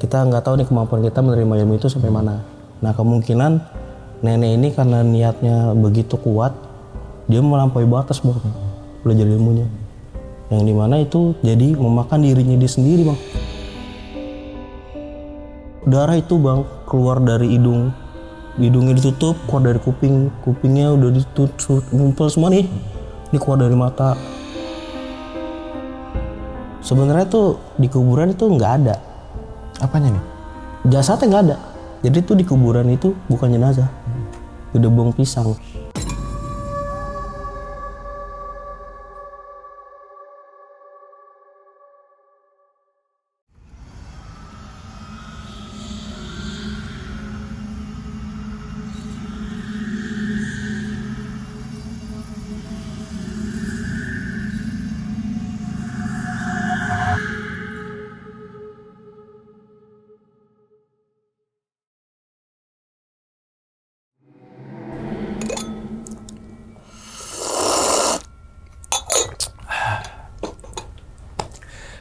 kita nggak tahu nih kemampuan kita menerima ilmu itu sampai mana. Nah kemungkinan nenek ini karena niatnya begitu kuat, dia melampaui batas bang belajar ilmunya. Yang dimana itu jadi memakan dirinya dia sendiri bang. Darah itu bang keluar dari hidungnya ditutup, keluar dari kupingnya udah ditutup, ngumpul semua nih. Ini keluar dari mata. Sebenarnya tuh di kuburan itu nggak ada. Apanya nih? Jasadnya nggak ada. Jadi tuh di kuburan itu bukan jenazah, udah buang pisang.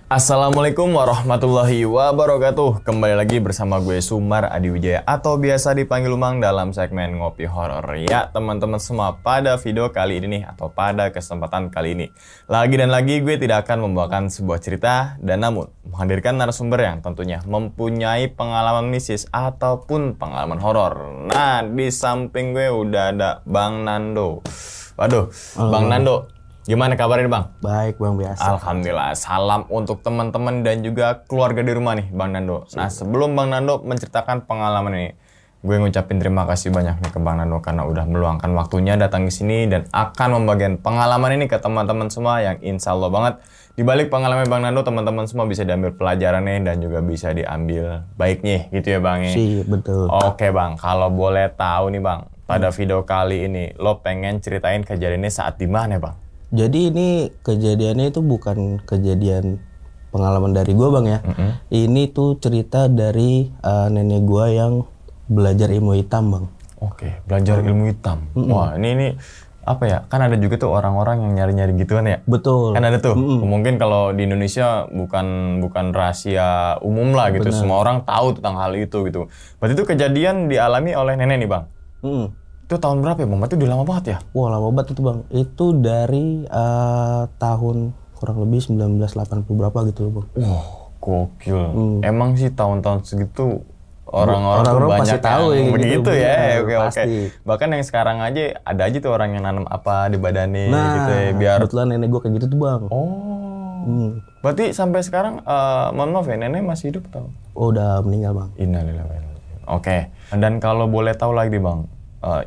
Assalamualaikum warahmatullahi wabarakatuh. Kembali lagi bersama gue Sumar Adiwijaya atau biasa dipanggil Umang dalam segmen Ngopi Horor. Ya teman-teman semua, pada video kali ini nih atau pada kesempatan kali ini lagi dan lagi gue tidak akan membawakan sebuah cerita dan namun menghadirkan narasumber yang tentunya mempunyai pengalaman mistis ataupun pengalaman horor. Nah di samping gue udah ada Bang Nando. Waduh, Bang Nando. Gimana kabarnya Bang? Baik Bang, biasa. Alhamdulillah. Salam untuk teman-teman dan juga keluarga di rumah nih Bang Nando. Nah sebelum Bang Nando menceritakan pengalaman ini, gue ngucapin terima kasih banyak nih ke Bang Nando karena udah meluangkan waktunya datang ke sini dan akan membagikan pengalaman ini ke teman-teman semua yang insya Allah banget di balik pengalaman Bang Nando teman-teman semua bisa diambil pelajarannya dan juga bisa diambil baiknya gitu ya Bang ya. Sih, betul. Oke Bang, kalau boleh tahu nih Bang, pada video kali ini lo pengen ceritain kejadiannya saat di mana Bang? Jadi ini kejadiannya itu bukan kejadian pengalaman dari gue Bang ya. Ini tuh cerita dari nenek gue yang belajar ilmu hitam Bang. Oke, belajar ilmu hitam. Wah ini apa ya? Kan ada juga tuh orang-orang yang nyari-nyari gituan ya. Betul. Kan ada tuh. Mungkin kalau di Indonesia bukan rahasia umum lah gitu. Bener. Semua orang tahu tentang hal itu gitu. Berarti itu kejadian dialami oleh nenek nih Bang. Itu tahun berapa ya Bang? Berarti udah lama banget ya? Wah lama banget itu Bang. Itu dari tahun kurang lebih 1980 berapa gitu loh Bang. Wah gokil. Emang sih tahun-tahun segitu orang-orang tuh banyak pasti tahu yang ya, begitu gitu, ya. bener, Oke. pasti. Bahkan yang sekarang aja ada aja tuh orang yang nanam apa di badannya Nah, gitu ya. Biar kebetulan nenek gue kayak gitu tuh Bang. Berarti sampai sekarang mohon maaf ya nenek masih hidup atau? Oh udah meninggal Bang. Innalillahi wa inna ilaihi raji'un. Oke. Dan kalau boleh tahu lagi Bang,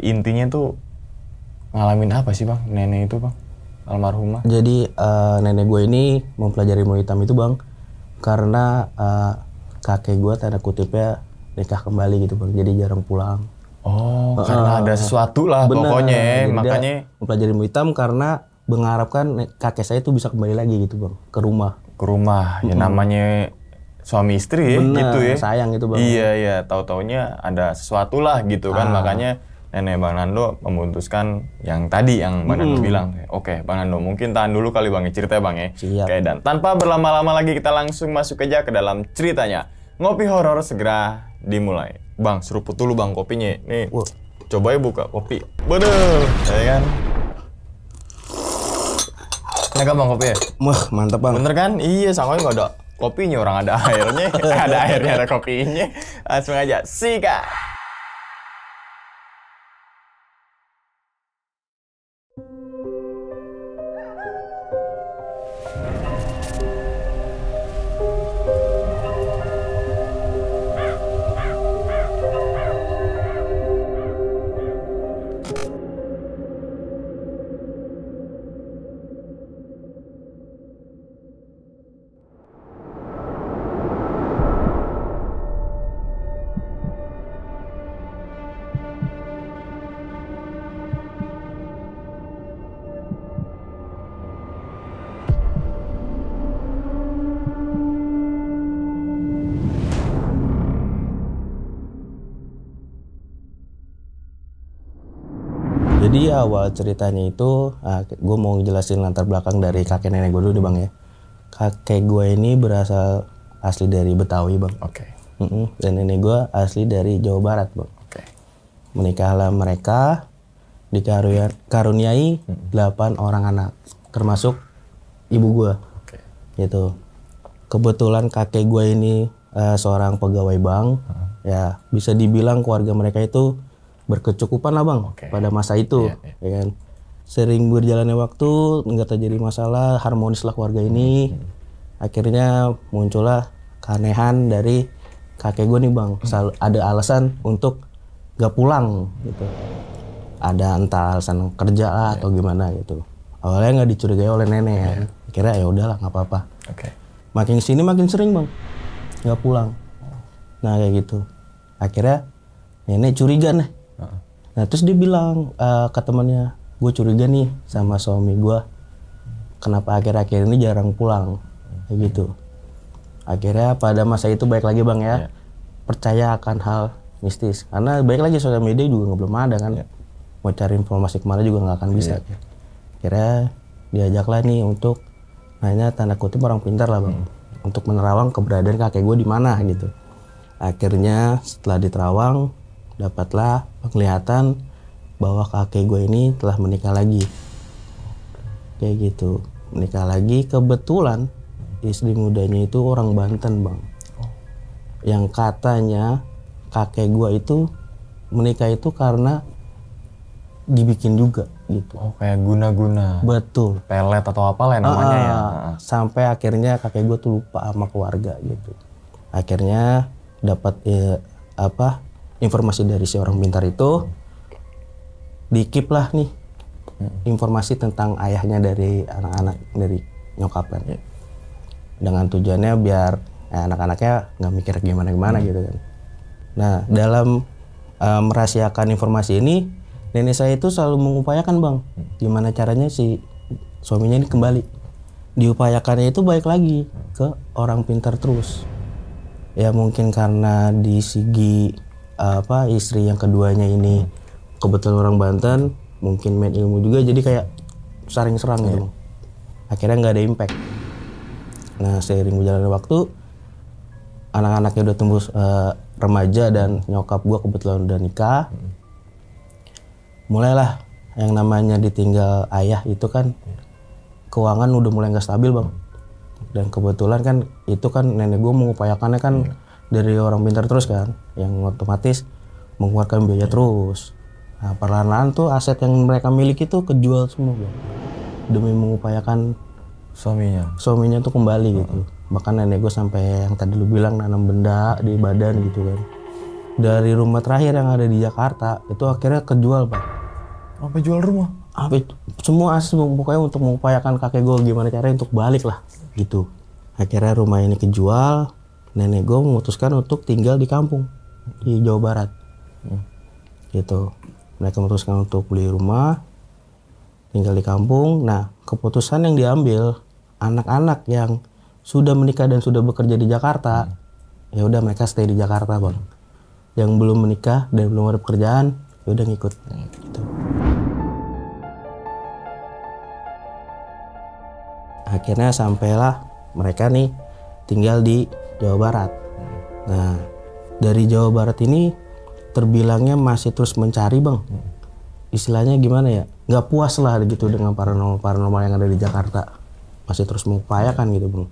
intinya tuh ngalamin apa sih Bang nenek itu Bang almarhumah? Jadi nenek gue ini mempelajari ilmu hitam itu Bang karena kakek gue tanda kutipnya nikah kembali gitu Bang, jadi jarang pulang. Oh, karena ada sesuatu lah Bener, pokoknya jadi makanya dia mempelajari ilmu hitam karena mengharapkan kakek saya itu bisa kembali lagi gitu Bang ke rumah. ke rumah. Ya namanya suami istri ya Bener, gitu ya. sayang gitu Bang. Iya, tahu-taunya ada sesuatu lah gitu kan makanya nenek Bang Nando memutuskan yang tadi yang Bang Nando bilang. Oke, Bang Nando mungkin tahan dulu kali Bang ya ceritanya Bang ya. Siap. Oke, dan tanpa berlama-lama lagi kita langsung masuk aja ke dalam ceritanya. Ngopi horor segera dimulai. Bang, seruput dulu Bang kopinya. Nih, coba ya buka kopi. Bener, ya kan? Ini kan Bang kopi ya? Wah mantap Bang. Bener kan? Iya, soalnya nggak ada kopinya, orang ada airnya. Ada airnya, ada kopinya. Langsung aja, sikat! Jadi awal ceritanya itu, gue mau jelasin latar belakang dari kakek nenek gue dulu deh Bang ya. Kakek gue ini berasal asli dari Betawi Bang. Oke. Dan nenek gue asli dari Jawa Barat, Bang. Oke. Menikahlah mereka, dikaruniai 8 orang anak, termasuk ibu gue. Oke. Gitu. Kebetulan kakek gue ini seorang pegawai bank. Ya, bisa dibilang keluarga mereka itu berkecukupan lah, Bang. Oke. Pada masa itu. Iya. Ya kan? Sering berjalannya waktu, nggak terjadi masalah, harmonislah keluarga ini. Akhirnya muncullah keanehan dari kakek gue nih, Bang. Selalu ada alasan untuk gak pulang gitu. Ada entah alasan kerja lah atau gimana gitu. Awalnya nggak dicurigai oleh nenek ya. Akhirnya ya udahlah, nggak apa-apa. Oke. Makin sini makin sering, Bang, nggak pulang. Nah kayak gitu. Akhirnya nenek curiga nih. Nah terus dia bilang ke temannya, gue curiga nih sama suami gue. Kenapa akhir-akhir ini jarang pulang? Kayak gitu. Akhirnya pada masa itu baik lagi, Bang ya. Percaya akan hal mistis. Karena baik lagi sosial media juga belum ada kan. Mau cari informasi kemana juga nggak akan bisa. Akhirnya diajaklah nih untuk nanya tanda kutip orang pintar lah, Bang. Untuk menerawang keberadaan kakek gue di mana gitu. Akhirnya setelah diterawang dapatlah penglihatan bahwa kakek gue ini telah menikah lagi. Kayak gitu. Menikah lagi, kebetulan istri mudanya itu orang Banten, Bang. Yang katanya kakek gue itu menikah itu karena dibikin juga gitu. Oh, kayak guna-guna. Betul. Pelet atau apalah namanya ya. Sampai akhirnya kakek gue tuh lupa sama keluarga gitu. Akhirnya dapat informasi dari si orang pintar itu, dikip lah nih informasi tentang ayahnya dari anak-anak dari nyokap kan. Dengan tujuannya biar anak-anaknya nggak mikir gimana-gimana gitu kan. Nah dalam merahasiakan informasi ini, nenek saya itu selalu mengupayakan, Bang, gimana caranya si suaminya ini kembali. Diupayakannya itu balik lagi ke orang pintar terus. Ya mungkin karena di segi istri yang keduanya ini kebetulan orang Banten, mungkin main ilmu juga, jadi kayak saring serang gitu. Akhirnya nggak ada impact. Nah seiring berjalannya waktu, anak-anaknya udah tumbuh remaja dan nyokap gua kebetulan udah nikah. Mulailah yang namanya ditinggal ayah itu kan keuangan udah mulai nggak stabil, Bang. Dan kebetulan kan itu kan nenek gua mengupayakannya kan dari orang pintar terus kan, yang otomatis mengeluarkan biaya terus. Nah perlahan-lahan tuh aset yang mereka miliki tuh kejual semua, Bang. Demi mengupayakan suaminya tuh kembali gitu. Bahkan nenek gue sampai yang tadi lu bilang nanam benda di badan gitu kan. Dari rumah terakhir yang ada di Jakarta itu akhirnya kejual, Pak. Apa jual rumah? Semua aset pokoknya untuk mengupayakan kakek gue gimana caranya untuk balik lah gitu. Akhirnya rumah ini kejual, nenek gue memutuskan untuk tinggal di kampung di Jawa Barat. Gitu. Mereka memutuskan untuk beli rumah, tinggal di kampung. Nah, keputusan yang diambil anak-anak yang sudah menikah dan sudah bekerja di Jakarta, ya udah mereka stay di Jakarta, Bang. Yang belum menikah dan belum ada pekerjaan, ya udah ngikut. Gitu. Akhirnya sampailah mereka nih tinggal di Jawa Barat. Nah, dari Jawa Barat ini terbilangnya masih terus mencari, Bang. Istilahnya gimana ya? Nggak puas lah gitu dengan paranormal yang ada di Jakarta. Masih terus mengupayakan gitu, Bang.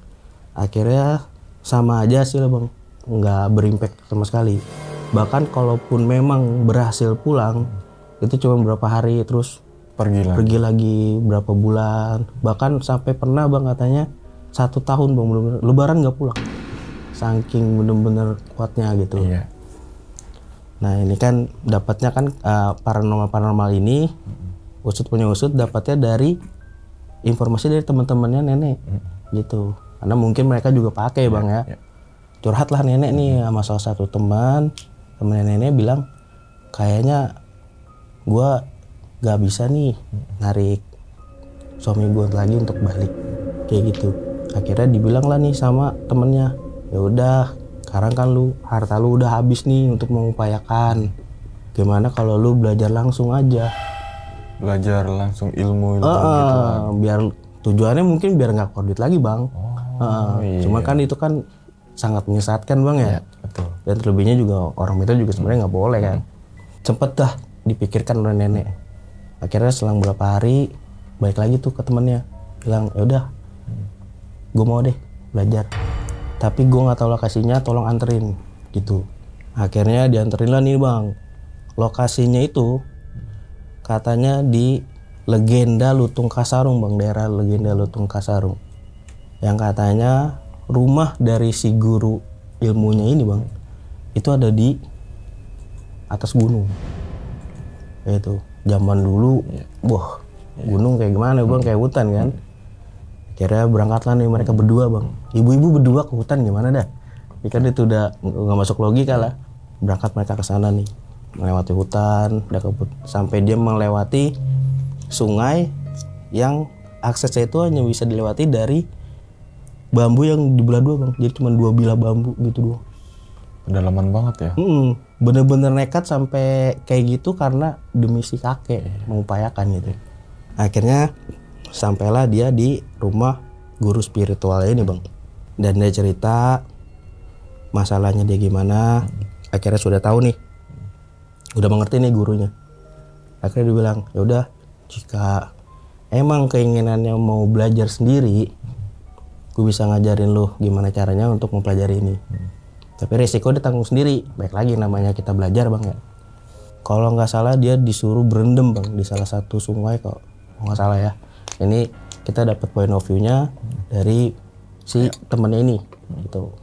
Akhirnya sama aja sih lah, Bang. Nggak berimpact sama sekali. Bahkan kalaupun memang berhasil pulang, itu cuma beberapa hari terus pergi lagi berapa bulan. Bahkan sampai pernah, Bang, katanya 1 tahun, Bang, bener-bener Lebaran nggak pulang. Saking bener-bener kuatnya gitu. Iya. Nah ini kan dapatnya kan paranormal ini usut dapatnya dari informasi dari teman-temannya nenek gitu. Karena mungkin mereka juga pakai, Bang ya. Curhat lah nenek nih sama salah satu teman nenek bilang kayaknya gua gak bisa nih narik suami gua lagi untuk balik kayak gitu. Akhirnya dibilang lah nih sama temennya, ya udah sekarang kan harta lu udah habis nih untuk mengupayakan. Gimana kalau lu belajar langsung aja? Belajar langsung ilmu gitu. Biar tujuannya mungkin biar nggak kordit lagi, Bang. Iya. Cuma kan itu kan sangat menyesatkan, Bang ya. Betul. Dan terlebihnya juga orang itu juga sebenarnya nggak boleh kan. Sempet dah dipikirkan oleh nenek. Akhirnya selang beberapa hari balik lagi tuh ke temennya, bilang ya udah, gue mau deh belajar. Tapi gue nggak tahu lokasinya, tolong anterin gitu. Akhirnya dianterin lah nih bang. Lokasinya itu katanya di Legenda Lutung Kasarung bang, daerah Legenda Lutung Kasarung. Yang katanya rumah dari si guru ilmunya ini bang, itu ada di atas gunung. Itu zaman dulu, wah gunung kayak gimana bang, kayak hutan kan. Akhirnya berangkatlah nih mereka berdua bang. Ibu-ibu berdua ke hutan gimana dah? Kan itu udah nggak masuk logika lah. Berangkat mereka ke sana nih, melewati hutan, sampai dia melewati sungai yang aksesnya itu hanya bisa dilewati dari bambu yang dibelah dua bang. Jadi cuma 2 bilah bambu gitu doang. Pedalaman banget ya. Bener-bener nekat sampai kayak gitu karena demi si kakek mengupayakan gitu. Akhirnya sampailah dia di rumah guru spiritual ini bang. Dan dia cerita masalahnya dia gimana. Akhirnya sudah tahu nih, udah mengerti nih gurunya. Akhirnya dia bilang, ya udah, jika emang keinginannya mau belajar sendiri, gue bisa ngajarin lo gimana caranya untuk mempelajari ini. Tapi resiko dia tanggung sendiri. Baik lagi namanya kita belajar bang ya. Kalau nggak salah dia disuruh berendam bang di salah satu sungai kalau nggak salah ya. Ini kita dapat point of view-nya dari si temennya ini gitu.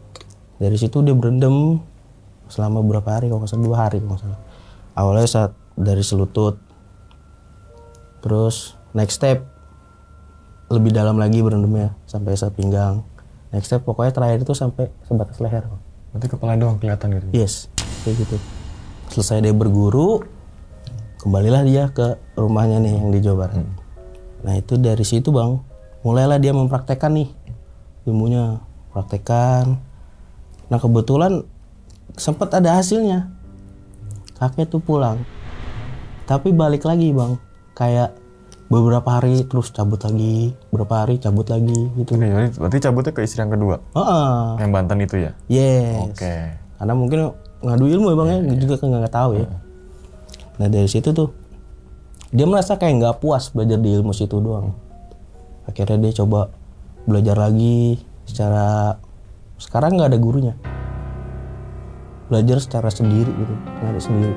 Dari situ dia berendam selama berapa hari, kalau nggak salah 2 hari kalau nggak salah. Awalnya saat dari selutut, terus next step lebih dalam lagi berendamnya sampai sepinggang. Next step pokoknya terakhir itu sampai sebatas leher. Berarti kepala doang kelihatan gitu? Yes, kayak gitu. Selesai dia berguru, kembalilah dia ke rumahnya nih yang di Jawa Barat. Nah itu dari situ bang, mulailah dia mempraktekkan nih ilmunya, praktekkan. Nah kebetulan sempat ada hasilnya. Kakek tuh pulang, tapi balik lagi bang, kayak beberapa hari terus cabut lagi, beberapa hari cabut lagi gitu. Oke, berarti cabutnya ke istri yang kedua? Yang Banten itu ya? Yes. Oke. Karena mungkin ngadu ilmu ya bang ya, juga kan nggak tahu ya. Nah dari situ tuh, dia merasa kayak nggak puas belajar di ilmu situ doang. Akhirnya dia coba belajar lagi secara, sekarang nggak ada gurunya. Belajar secara sendiri gitu, nyari sendiri.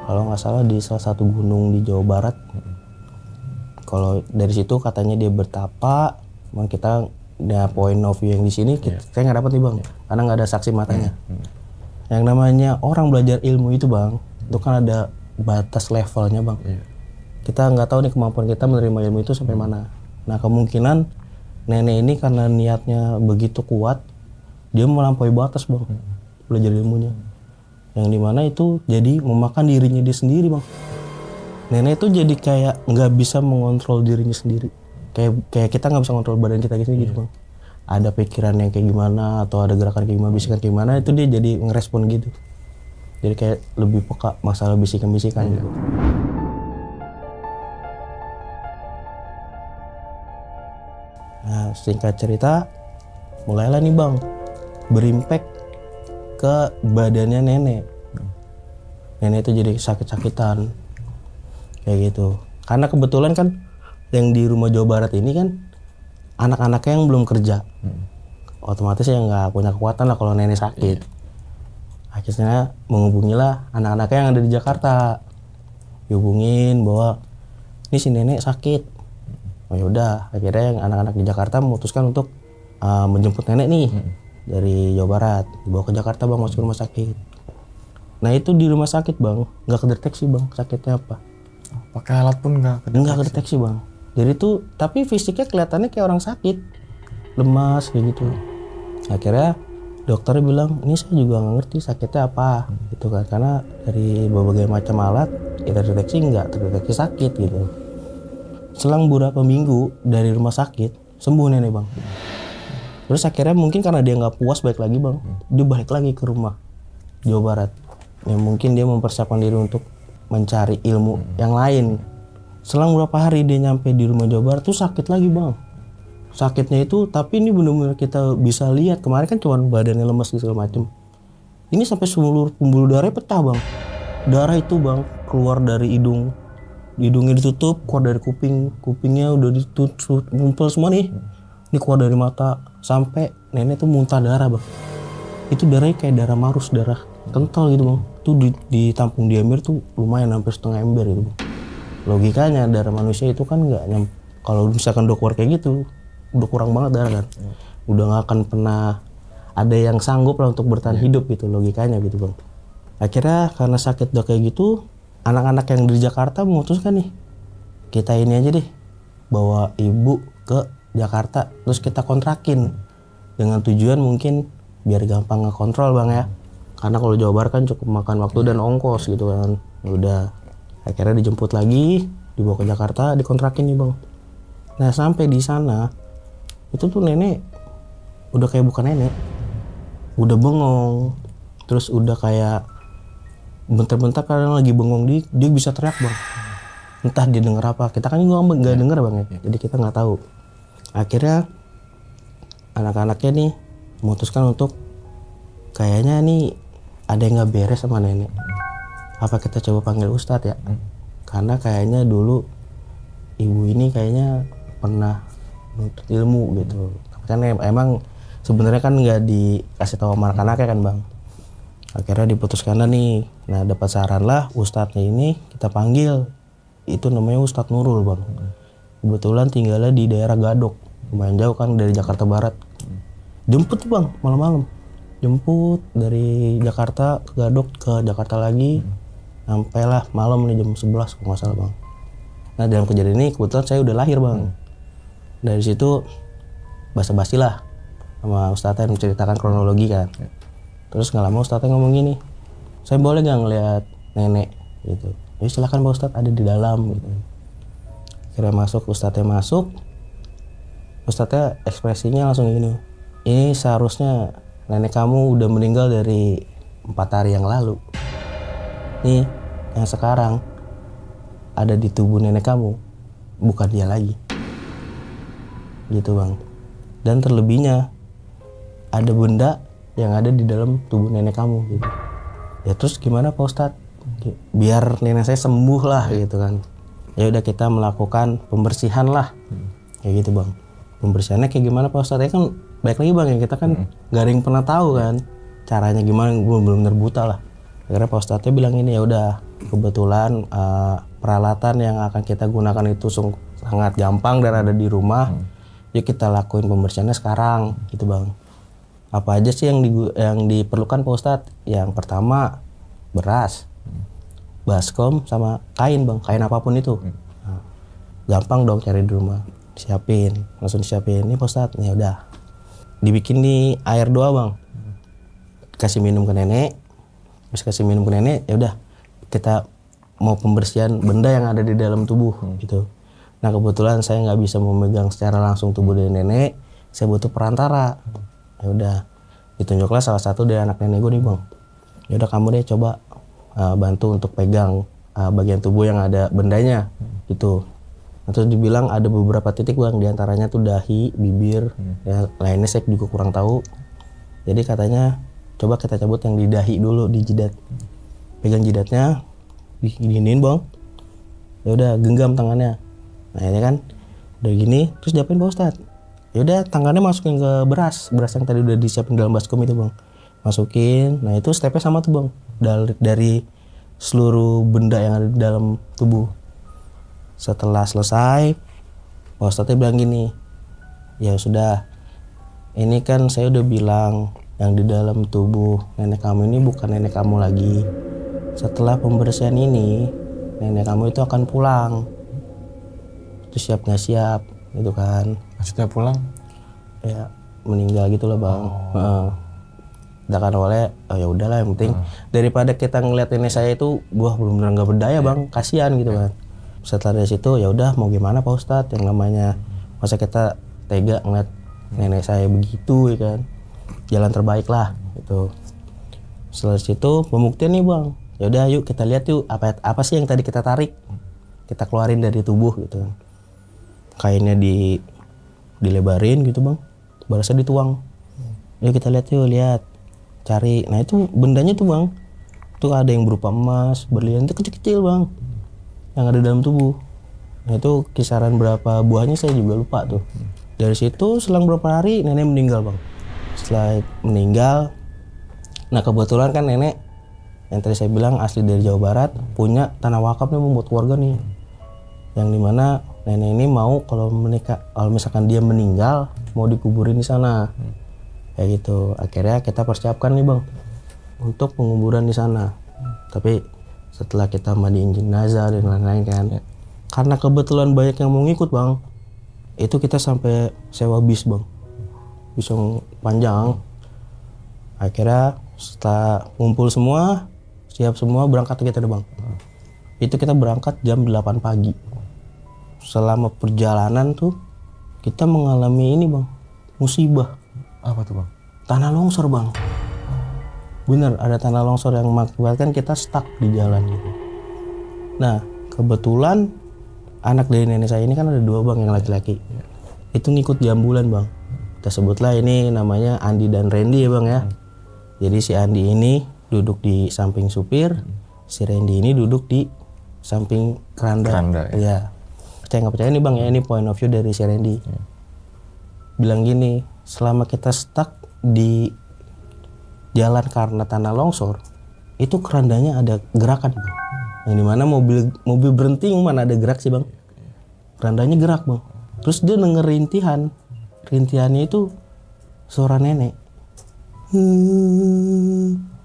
Kalau nggak salah di salah satu gunung di Jawa Barat. Kalau dari situ katanya dia bertapa, memang kita ada point of view yang di sini kita nggak dapat nih bang, karena nggak ada saksi matanya. Yang namanya orang belajar ilmu itu bang, itu kan ada batas levelnya bang. Kita nggak tahu nih kemampuan kita menerima ilmu itu sampai mana. Nah kemungkinan nenek ini karena niatnya begitu kuat, dia melampaui batas bang, belajar ilmunya. Yang dimana itu jadi memakan dirinya dia sendiri bang. Nenek itu jadi kayak nggak bisa mengontrol dirinya sendiri. Kayak kita nggak bisa mengontrol badan kita gitu bang. Ada pikiran yang kayak gimana atau ada gerakan kayak gimana, bisikan kayak gimana, itu dia jadi ngerespon gitu. Jadi kayak lebih peka masalah bisikan-bisikan gitu. Nah singkat cerita, mulailah nih bang berimpact ke badannya nenek. Nenek itu jadi sakit-sakitan kayak gitu. Karena kebetulan kan yang di rumah Jawa Barat ini kan anak-anaknya yang belum kerja, otomatis ya nggak punya kekuatan lah kalau nenek sakit. Akhirnya menghubungilah anak-anaknya yang ada di Jakarta, dihubungin bahwa ini si nenek sakit. Oh yaudah, akhirnya yang anak-anak di Jakarta memutuskan untuk menjemput nenek nih dari Jawa Barat, dibawa ke Jakarta bang, masuk rumah sakit. Nah itu di rumah sakit bang, nggak kedeteksi bang sakitnya apa. Pakai alat pun nggak kedeteksi bang. Jadi tuh tapi fisiknya kelihatannya kayak orang sakit, lemas kayak gitu. Akhirnya dokternya bilang ini saya juga nggak ngerti sakitnya apa gitu kan, karena dari berbagai macam alat kita deteksi nggak terdeteksi sakit gitu. Selang beberapa minggu dari rumah sakit sembuh nenek bang. Terus akhirnya mungkin karena dia nggak puas balik lagi bang, dia balik lagi ke rumah Jawa Barat. Ya mungkin dia mempersiapkan diri untuk mencari ilmu yang lain. Selang beberapa hari dia nyampe di rumah Jawa Barat tuh sakit lagi bang. Sakitnya itu tapi ini benar-benar kita bisa lihat, kemarin kan cuma badannya lemas segala macem. Ini sampai seluruh pembuluh darahnya pecah bang. Darah itu bang keluar dari hidung, hidungnya ditutup, keluar dari kuping, kupingnya udah ditutup, ngumpul semua nih. Ini keluar dari mata, sampai nenek tuh muntah darah bang. Itu darahnya kayak darah marus, darah kental gitu bang. Itu ditampung di ember tuh lumayan hampir setengah ember gitu bang. Logikanya darah manusia itu kan nggak kalau misalkan udah keluar kayak gitu, udah kurang banget darah kan. Udah nggak akan pernah ada yang sanggup lah untuk bertahan hidup gitu, logikanya gitu bang. Akhirnya karena sakit udah kayak gitu, anak-anak yang di Jakarta memutuskan nih, kita ini aja deh bawa ibu ke Jakarta, terus kita kontrakin dengan tujuan mungkin biar gampang ngekontrol bang ya. Karena kalau Jawa Barat kan cukup makan waktu dan ongkos gitu kan. Udah akhirnya dijemput lagi, dibawa ke Jakarta, dikontrakin nih bang. Nah sampai di sana itu tuh nenek udah kayak bukan nenek, udah bengong, terus udah kayak bentar-bentar kadang lagi bengong dia bisa teriak bang. Entah dia denger apa, kita kan juga nggak denger bang ya, jadi kita nggak tahu. Akhirnya anak-anaknya nih memutuskan untuk kayaknya nih ada yang nggak beres sama nenek. Apa kita coba panggil Ustadz ya? Karena kayaknya dulu ibu ini kayaknya pernah menuntut ilmu gitu. Kan emang sebenarnya kan nggak dikasih tahu sama anak-anaknya kan bang. Akhirnya diputuskan nih. Nah dapat saran lah Ustadznya ini kita panggil. Itu namanya Ustadz Nurul bang. Kebetulan tinggalnya di daerah Gadok, lumayan jauh kan dari Jakarta Barat. Jemput tuh bang malam-malam. Jemput dari Jakarta ke Gadok ke Jakarta lagi. Sampailah malam nih jam 11 kalau nggak salah bang. Nah dalam kejadian ini kebetulan saya udah lahir bang. Dari situ basa-basi lah sama Ustadznya menceritakan kronologi kan. Terus nggak lama Ustadznya ngomong gini, saya boleh nggak ngeliat nenek gitu? Ya silakan Pak Ustadz, ada di dalam gitu. Kira masuk, Ustadznya masuk, Ustadznya ekspresinya langsung gini, ini seharusnya nenek kamu udah meninggal dari 4 hari yang lalu. Nih yang sekarang ada di tubuh nenek kamu bukan dia lagi gitu bang. Dan terlebihnya ada benda yang ada di dalam tubuh nenek kamu gitu. Ya terus gimana Pak Ustadz? Biar nenek saya sembuh lah gitu kan. Ya udah kita melakukan pembersihan lah kayak gitu bang. Pembersihannya kayak gimana Pak Ustadz? Ya kan baik lagi bang ya, kita kan gak ada yang pernah tahu kan caranya gimana, gue belum terbuta lah. Akhirnya Pak Ustadznya bilang ini, ya udah kebetulan peralatan yang akan kita gunakan itu sangat gampang dan ada di rumah. Yuk kita lakuin pembersihannya sekarang gitu bang. Apa aja sih yang diperlukan Pak Ustadz? Yang pertama beras, baskom sama kain bang, kain apapun itu. Nah, gampang dong cari di rumah, langsung disiapin. Ini Pak Ustadz, ya udah dibikin di air doa bang, kasih minum ke nenek. Terus kasih minum ke nenek, ya udah kita mau pembersihan benda yang ada di dalam tubuh gitu. Nah kebetulan saya nggak bisa memegang secara langsung tubuh dari nenek, saya butuh perantara. Ya udah ditunjuklah salah satu dari anak nenek gue nih bang. Ya udah kamu deh coba bantu untuk pegang bagian tubuh yang ada bendanya gitu. Nah, terus dibilang ada beberapa titik bang, diantaranya tuh dahi, bibir, ya lainnya saya juga kurang tahu. Jadi katanya coba kita cabut yang di dahi dulu, di jidat. Pegang jidatnya, diginiin bang. Ya udah genggam tangannya. Nah ini kan udah gini, terus diapain Pak Ustadz? Ya udah tangannya masukin ke beras yang tadi udah disiapin dalam baskom itu bang. Masukin, nah itu stepnya sama tuh bang. Dari seluruh benda yang ada di dalam tubuh. Setelah selesai, Pak Ustadznya bilang gini, ya sudah, ini kan saya udah bilang yang di dalam tubuh nenek kamu ini bukan nenek kamu lagi. Setelah pembersihan ini, nenek kamu itu akan pulang. Itu siap nggak siap, gitu kan? Maksudnya pulang? Ya meninggal gitulah bang. Kan oleh, ya udahlah yang penting daripada kita ngeliat nenek saya itu, gua benar-benar nggak berdaya bang, kasihan gitu kan. Setelah dari situ ya udah mau gimana Pak Ustadz, yang namanya masa kita tega ngeliat nenek saya begitu ya kan. Jalan terbaik lah gitu. Setelah situ pembuktian nih bang, ya udah yuk kita lihat yuk apa sih yang tadi kita tarik, kita keluarin dari tubuh gitu. Kainnya dilebarin gitu bang, berasnya dituang. Yuk kita lihat. cari. Nah itu bendanya tuh bang, tuh ada yang berupa emas, berlian, itu kecil-kecil bang, yang ada dalam tubuh. Nah itu kisaran berapa buahnya saya juga lupa tuh. Dari situ selang beberapa hari nenek meninggal bang. Setelah meninggal, nah kebetulan kan nenek yang tadi saya bilang asli dari Jawa Barat, punya tanah wakaf nih buat keluarga nih, yang dimana nenek ini mau kalau misalkan dia meninggal mau dikuburin di sana, kayak gitu. Akhirnya kita persiapkan nih bang untuk penguburan di sana. Tapi setelah kita mandiin jenazah dan lain-lain kan, karena kebetulan banyak yang mau ngikut bang, itu kita sampai sewa bis bang, bis yang panjang. Akhirnya setelah ngumpul semua, siap semua, berangkat kita deh bang. Itu kita berangkat jam 8 pagi. Selama perjalanan tuh kita mengalami ini bang, musibah. Apa tuh bang? Tanah longsor bang. Bener, ada tanah longsor yang mengakibatkan kita stuck di jalan gitu. Nah kebetulan anak dari nenek saya ini kan ada 2 bang yang laki-laki. Itu ngikut di ambulan bang. Kita sebutlah ini namanya Andi dan Randy ya bang ya. Jadi si Andi ini duduk di samping supir, si Randy ini duduk di samping keranda. Ya. Percaya nggak percaya nih bang ya, ini point of view dari si Randy. Bilang gini, selama kita stuck di jalan karena tanah longsor, itu kerandanya ada gerakan bang. Yang dimana mobil berhenti, mana ada gerak sih bang? Kerandanya gerak bang. Terus dia denger rintihannya itu suara nenek.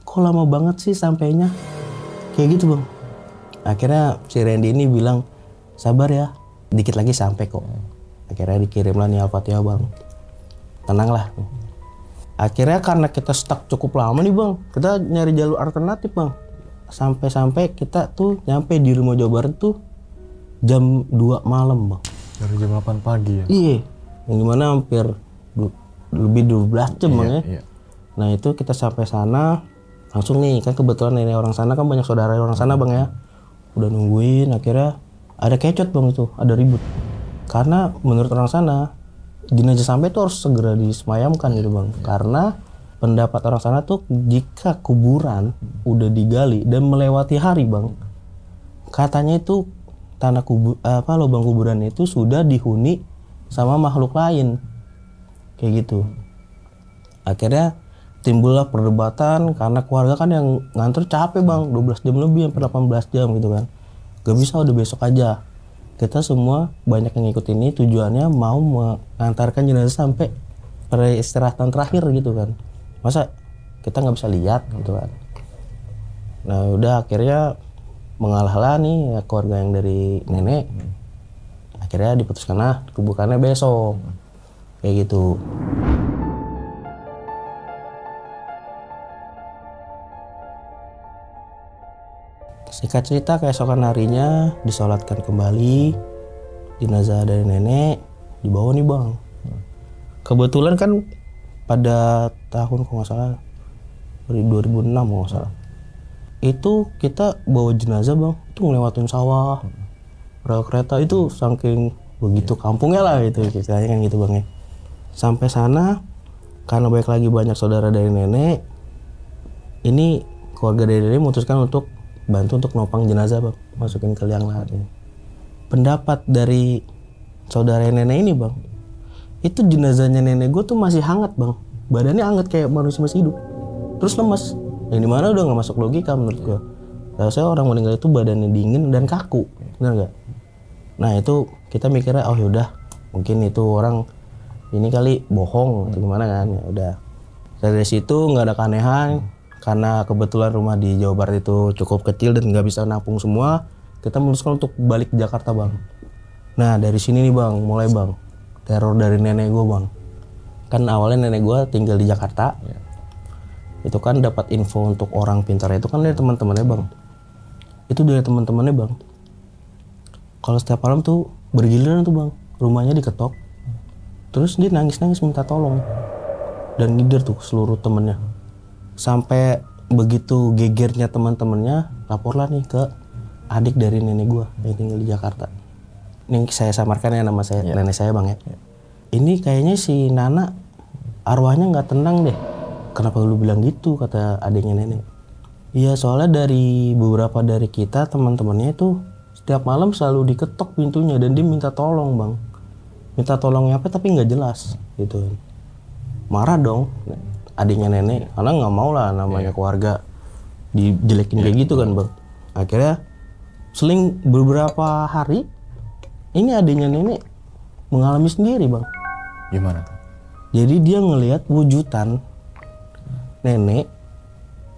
Kok lama banget sih sampainya? Kayak gitu bang. Akhirnya si Randy ini bilang, sabar ya, dikit lagi sampai kok. Akhirnya dikirimlah nih Al-Fatihah bang. Tenanglah. Akhirnya karena kita stuck cukup lama nih bang, kita nyari jalur alternatif bang. Sampai kita tuh nyampe di rumah Jawa Barat tuh jam 2 malam bang. Dari jam 8 pagi ya? Iya. Yang dimana hampir lebih 12 jam bang ya. Iya. Nah itu kita sampai sana, langsung nih, kan kebetulan nenek orang sana kan banyak saudara orang sana bang ya. Udah nungguin, akhirnya ada kecot bang itu, ada ribut. Karena menurut orang sana, jenazah sampai tuh harus segera disemayamkan gitu bang. Karena pendapat orang sana tuh jika kuburan udah digali dan melewati hari bang, katanya itu lubang kuburan itu sudah dihuni sama makhluk lain. Kayak gitu. Akhirnya timbullah perdebatan karena keluarga kan yang nganter capek bang, 12 jam lebih sampai 18 jam gitu kan. Gak bisa, udah besok aja. Kita semua banyak yang ngikut ini tujuannya mau mengantarkan jenazah sampai peristirahatan terakhir gitu kan. Masa kita nggak bisa lihat gitu kan. Nah udah akhirnya mengalah nih ya, keluarga yang dari nenek. Akhirnya diputuskan dikuburkannya besok. Kayak gitu. Singkat cerita, keesokan harinya disolatkan kembali, jenazah dari nenek dibawa nih bang. Kebetulan kan pada tahun kalau nggak salah 2006 kalau nggak salah, itu kita bawa jenazah bang, itu ngelewatin sawah, rel kereta, itu saking begitu kampungnya lah gitu ceritanya kan gitu bang ya. Sampai sana karena banyak saudara dari nenek, ini keluarga dari nenek memutuskan untuk bantu untuk nopang jenazah bang, masukin ke liang lahat. Pendapat dari saudara nenek ini bang, itu jenazahnya nenek gue tuh masih hangat bang, badannya hangat kayak manusia masih hidup, terus lemas. Yang dimana udah nggak masuk logika menurut gue. Saya orang meninggal itu badannya dingin dan kaku, benar nggak? Nah itu kita mikirnya, oh yaudah mungkin itu orang ini kali bohong atau gimana kan. Ya udah dari situ nggak ada keanehan. Karena kebetulan rumah di Jawa Barat itu cukup kecil dan nggak bisa nampung semua, kita memutuskan untuk balik ke Jakarta bang. Nah dari sini nih bang, mulai bang teror dari nenek gue bang. Kan awalnya nenek gue tinggal di Jakarta, itu kan dapat info untuk orang pintar itu kan dari teman-temannya bang. Itu dari teman-temannya bang. Kalau setiap malam tuh bergiliran tuh bang, rumahnya diketok, terus dia nangis-nangis minta tolong dan ngider tuh seluruh temennya. Sampai begitu gegernya teman-temannya, laporlah nih ke adik dari nenek gue yang tinggal di Jakarta. Ini saya samarkan ya nama saya, nenek saya bang ya. Ini kayaknya si Nana arwahnya nggak tenang deh, kenapa lu bilang gitu, kata adiknya nenek. Iya, soalnya dari beberapa dari kita teman-temannya itu setiap malam selalu diketok pintunya dan dia minta tolong bang. Minta tolongnya apa tapi nggak jelas gitu. Marah dong adiknya nenek karena nggak mau lah namanya keluarga dijelekin kayak gitu kan bang. Akhirnya seling beberapa hari ini adiknya nenek mengalami sendiri bang. Gimana tuh? Jadi dia ngelihat wujudan nenek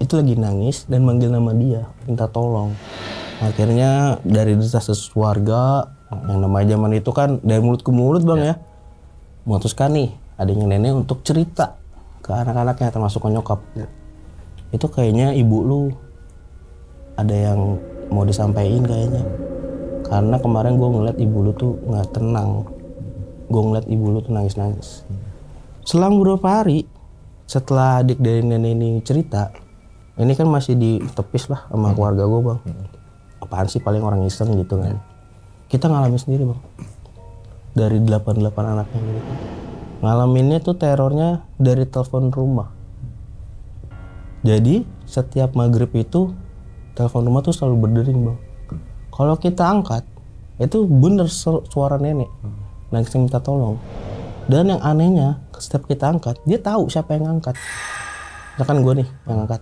itu lagi nangis dan manggil nama dia, minta tolong. Akhirnya dari desas warga yang namanya zaman itu kan dari mulut ke mulut bang ya, memutuskan nih adiknya nenek untuk cerita ke anak-anaknya termasuk ke nyokap. Itu kayaknya ibu lu ada yang mau disampaikan kayaknya. Karena kemarin gue ngeliat ibu lu tuh nggak tenang. Gue ngeliat ibu lu tuh nangis-nangis. Selang beberapa hari setelah adik dari nenek ini cerita, ini kan masih ditepis lah sama keluarga gue bang. Apaan sih paling orang iseng gitu kan. Kita ngalamin sendiri bang. Dari 88 anaknya gitu. Ngalaminnya tuh terornya dari telepon rumah. Jadi setiap maghrib itu telepon rumah tuh selalu berdering bang. Kalau kita angkat, itu bener suara nenek nangis minta tolong. Dan yang anehnya, setiap kita angkat, dia tahu siapa yang angkat. Misalkan gue nih yang angkat.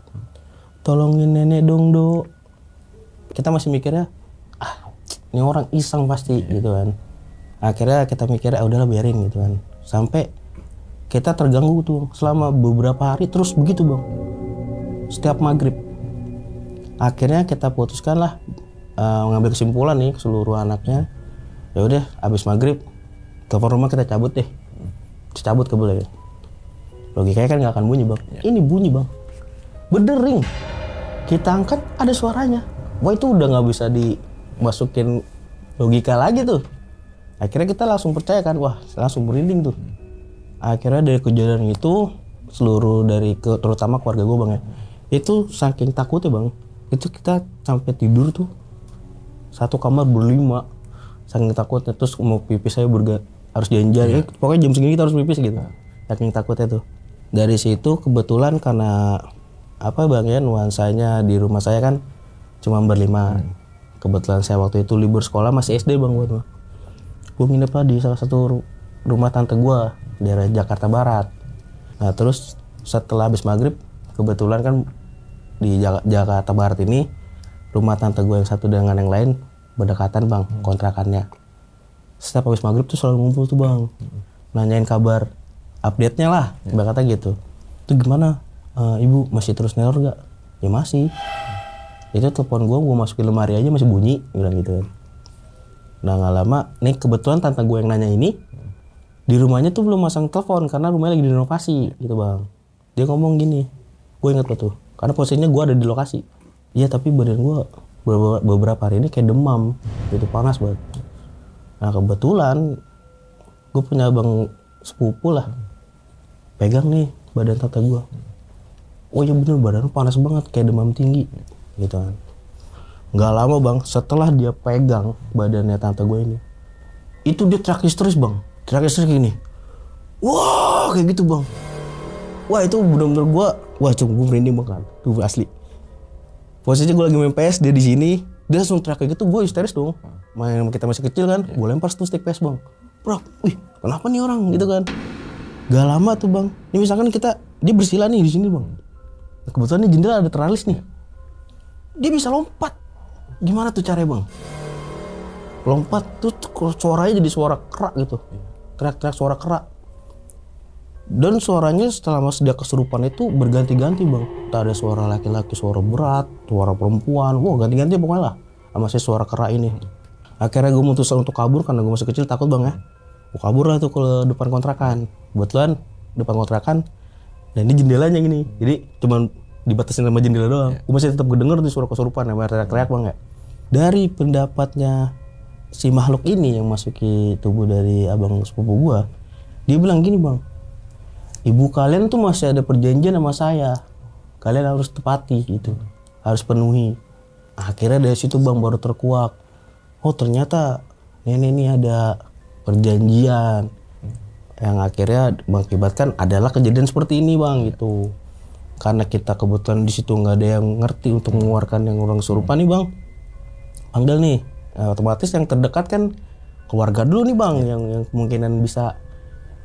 Tolongin nenek dong do. Kita masih mikirnya, ini orang iseng pasti gitu kan. Akhirnya kita mikir, udahlah biarin gitu kan. Sampai kita terganggu tuh selama beberapa hari terus begitu bang. Setiap maghrib. Akhirnya kita putuskan lah mengambil kesimpulan nih ke seluruh anaknya. Ya udah, abis maghrib telepon rumah kita cabut deh. Cabut ke boleh. Logikanya kan nggak akan bunyi bang. Ini bunyi bang. Berdering. Kita angkat ada suaranya. Wah itu udah nggak bisa dimasukin logika lagi tuh. Akhirnya kita langsung percaya kan. Wah langsung merinding tuh. Akhirnya dari kejadian itu seluruh dari terutama keluarga gue bang ya. Itu saking takutnya bang. Itu kita sampai tidur tuh satu kamar berlima. Saking takutnya terus mau pipis saya harus janjian, pokoknya jam segini kita harus pipis gitu. Saking takutnya tuh. Dari situ kebetulan karena apa bang ya, nuansanya di rumah saya kan cuma berlima. Kebetulan saya waktu itu libur sekolah masih SD bang gue. Gue nginep lah di salah satu rumah tante gue di daerah Jakarta Barat. Nah terus setelah habis maghrib kebetulan kan di Jakarta Barat ini rumah tante gue yang satu dengan yang lain berdekatan bang kontrakannya. Setiap habis maghrib tuh selalu ngumpul tuh bang, nanyain kabar, update-nya lah, kata gitu. Itu gimana, ibu masih terus neror gak? Ya masih. Itu telepon gue masukin lemari aja masih bunyi, bilang gitu kan. Nah nggak lama, nih kebetulan tante gue yang nanya ini, di rumahnya tuh belum masang telepon karena rumahnya lagi direnovasi, gitu bang. Dia ngomong gini, gue inget tuh, karena posisinya gue ada di lokasi. Iya tapi badan gue beberapa hari ini kayak demam, gitu panas banget. Nah kebetulan gue punya abang sepupu lah, pegang nih badan tante gue. Oh iya bener badan panas banget kayak demam tinggi gitu kan. Nggak lama bang setelah dia pegang badannya tante gue ini, itu dia teriak histeris bang, teriak histeris gini. Wah kayak gitu bang. Wah itu bener-bener gue merinding banget kan, tuh asli. Posisinya gue lagi main PS, dia di sini, dia langsung teriak kayak gitu, gue histeris dong. Kita masih kecil kan, gue lempar tuh stick PS bang. Bro, wih kenapa nih orang gitu kan. Gak lama tuh bang, ini misalkan dia bersila nih di sini bang. Nah, kebetulan nih jendela ada teralis nih. Dia bisa lompat. Gimana tuh caranya bang? Lompat tuh suaranya jadi suara kerak gitu. Teriak-teriak suara kerak. Dan suaranya setelah dia kesurupan itu berganti-ganti bang. Tak ada suara laki-laki, suara berat, suara perempuan. Wah ganti-ganti pokoknya lah. Sama si suara kerak ini. Akhirnya gue memutuskan untuk kabur karena gue masih kecil takut bang ya. Gue kabur lah tuh ke depan kontrakan. Kebetulan depan kontrakan dan ini jendelanya gini. Jadi cuman dibatasin sama jendela doang. Gue masih tetap kedenger tuh suara kesurupan sama teriak-teriak bang ya. Dari pendapatnya si makhluk ini yang masuki tubuh dari abang sepupu gue, dia bilang gini bang, ibu kalian tuh masih ada perjanjian sama saya, kalian harus tepati gitu, harus penuhi. Akhirnya dari situ bang baru terkuak, oh ternyata nenek ini ada perjanjian yang akhirnya mengakibatkan adalah kejadian seperti ini bang gitu. karena kita kebetulan di situ nggak ada yang ngerti untuk mengeluarkan yang orang kesurupan nih bang, panggil nih. Otomatis yang terdekat kan keluarga dulu nih bang, yang kemungkinan bisa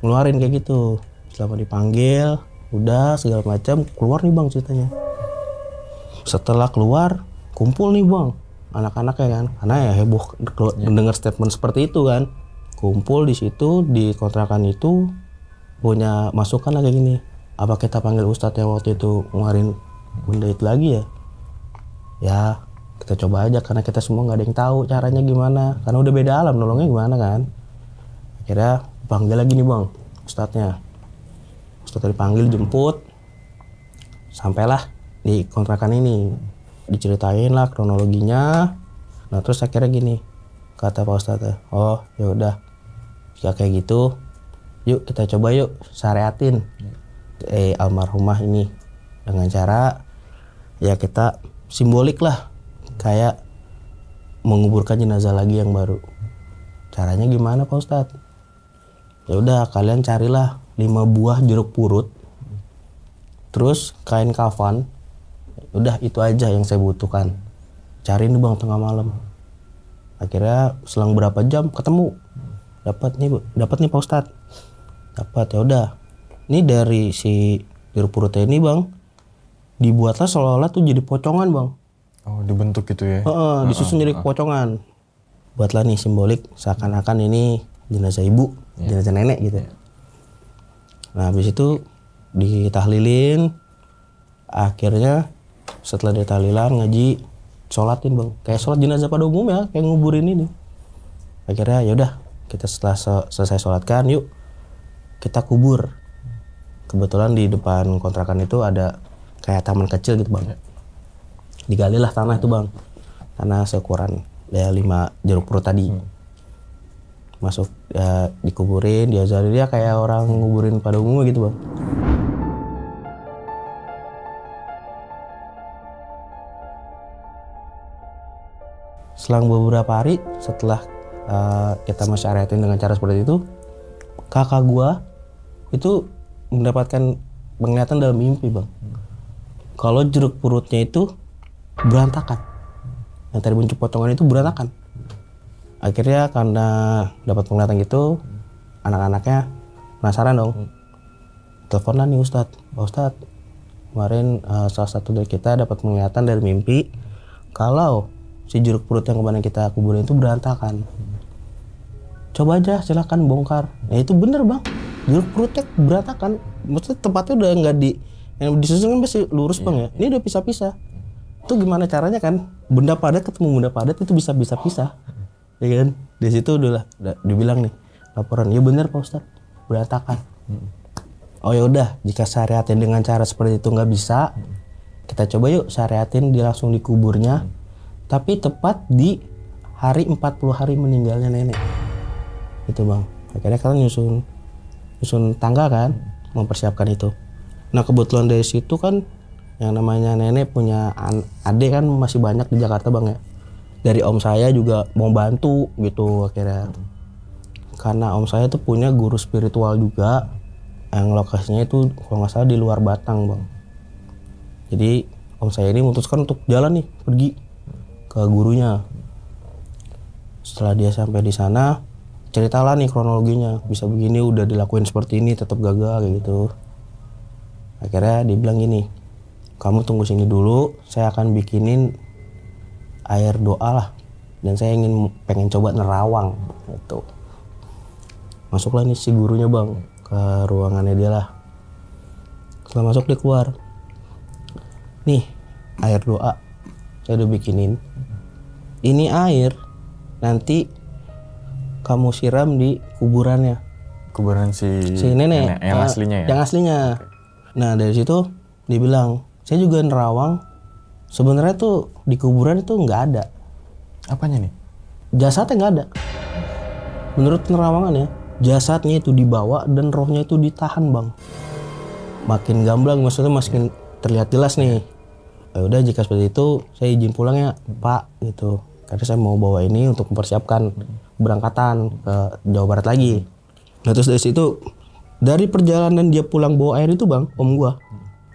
ngeluarin kayak gitu. Selama dipanggil, udah segala macam, keluar nih bang ceritanya. Setelah keluar, kumpul nih bang, anak-anaknya kan, karena ya heboh mendengar statement seperti itu kan. Kumpul di situ, di kontrakan itu punya masukan lah kayak gini. Apa kita panggil ustadz yang waktu itu ngeluarin benda itu lagi ya? Ya kita coba aja, karena kita semua nggak ada yang tahu caranya gimana, karena udah beda alam, nolongnya gimana kan. Akhirnya panggil lagi nih bang ustadznya. Ustadz dipanggil, jemput, sampailah di kontrakan ini, diceritain lah kronologinya. Nah terus akhirnya gini kata Pak Ustadz, oh ya udah jika kayak gitu yuk kita coba yuk syariatin almarhumah ini dengan cara ya kita simbolik lah, kayak menguburkan jenazah lagi yang baru. Caranya gimana Pak Ustadz? Ya udah kalian carilah 5 buah jeruk purut, terus kain kafan. Udah itu aja yang saya butuhkan. Cari nih bang tengah malam. Akhirnya selang berapa jam ketemu. Dapat nih Pak Ustadz. Dapat, ya udah. Ini dari si jeruk purutnya ini bang, dibuatlah seolah-olah tuh jadi pocongan bang. Oh dibentuk gitu ya? Disusun jadi pocongan. Buatlah nih simbolik seakan-akan ini jenazah ibu, jenazah nenek gitu. Nah habis itu ditahlilin. Akhirnya setelah ditahlilan ngaji, sholatin bang, kayak sholat jenazah pada umumnya, kayak nguburin ini. Akhirnya ya udah kita setelah selesai sholatkan, yuk kita kubur. Kebetulan di depan kontrakan itu ada kayak taman kecil gitu bang. Digalilah tanah itu bang, tanah seukuran ya 5 jeruk purut tadi. Masuk ya, dikuburin, diazarin, dia kayak orang nguburin pada umumnya gitu bang. Selang beberapa hari setelah kita masyaratin dengan cara seperti itu, kakak gua itu mendapatkan penglihatan dalam mimpi bang. Kalau jeruk purutnya itu berantakan, yang tadi bentuk potongan itu berantakan. Akhirnya karena dapat penglihatan gitu, anak-anaknya penasaran dong. Teleponan nih Ustadz, Pak Ustadz, kemarin salah satu dari kita dapat penglihatan dari mimpi kalau si jeruk purut yang kemarin kita kuburin itu berantakan. Coba aja silakan bongkar. Ya itu bener bang, jeruk purutnya berantakan. Maksudnya tempatnya udah nggak yang disusun kan masih lurus bang ya. Ini udah pisah-pisah. Itu gimana caranya kan? Benda padat ketemu benda padat itu bisa pisah. Ya kan? Di situ udah dibilang nih laporan. Ya bener Pak Ustadz, berantakan. Oh ya udah, jika syariatin dengan cara seperti itu nggak bisa, kita coba yuk syariatin dia langsung di kuburnya. Tapi tepat di hari 40 hari meninggalnya nenek. Itu bang. Akhirnya kalian nyusun tangga kan, mempersiapkan itu. Nah kebetulan dari situ kan yang namanya nenek punya adik kan masih banyak di Jakarta bang ya. Dari om saya juga mau bantu gitu akhirnya. Karena om saya tuh punya guru spiritual juga, yang lokasinya itu kalau nggak salah di luar Batang bang. Jadi om saya ini memutuskan untuk jalan nih pergi ke gurunya. Setelah dia sampai di sana, ceritalah nih kronologinya, bisa begini, udah dilakuin seperti ini, tetap gagal kayak gitu. Akhirnya dia bilang gini, kamu tunggu sini dulu, saya akan bikinin air doa lah, dan saya pengen coba nerawang gitu. Masuklah nih si gurunya bang ke ruangannya dia lah. Setelah masuk dia keluar, nih air doa saya udah bikinin. Ini air nanti kamu siram di kuburannya. Kuburan si nenek yang aslinya ya? Yang aslinya. Nah dari situ dia bilang, saya juga nerawang. Sebenarnya tuh di kuburan itu nggak ada. Apanya nih? Jasadnya nggak ada. Menurut penerawangan ya, jasadnya itu dibawa dan rohnya itu ditahan bang. Makin gamblang, maksudnya makin terlihat jelas nih. Ya udah jika seperti itu saya izin pulang ya Pak gitu. Karena saya mau bawa ini untuk mempersiapkan berangkatan ke Jawa Barat lagi. Nah terus dari situ, dari perjalanan dia pulang bawa air itu bang, om gua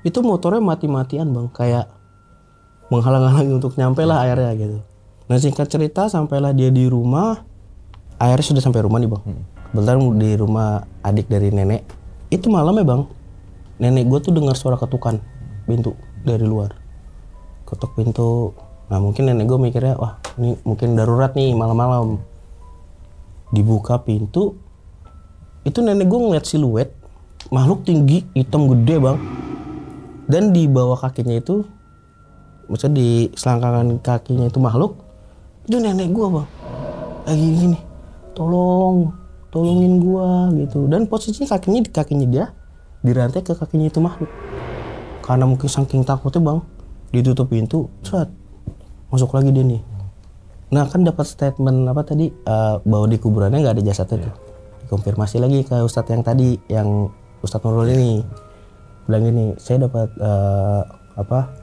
Itu motornya mati-matian bang, kayak menghalang-halangi untuk nyampe lah airnya gitu. Nah singkat cerita sampailah dia di rumah, airnya sudah sampai rumah nih bang. Bentar di rumah adik dari nenek. Itu malamnya bang, nenek gue tuh dengar suara ketukan pintu dari luar. Ketuk pintu. Nah mungkin nenek gue mikirnya, wah ini mungkin darurat nih malam-malam. Dibuka pintu, itu nenek gue ngeliat siluet makhluk tinggi, hitam gede bang. Dan di bawah kakinya itu, maksudnya di selangkangan kakinya itu makhluk, itu nenek gue bang. Lagi gini, tolongin gua gitu. Dan posisinya kakinya di kakinya dia, dirantai ke kakinya itu makhluk. Karena mungkin saking takutnya bang, ditutup pintu, masuk lagi dia nih. Nah kan dapat statement apa tadi, bahwa di kuburannya nggak ada jasadnya tuh. Konfirmasi lagi ke Ustadz yang tadi, yang Ustadz Nurul ini bilang gini, saya dapat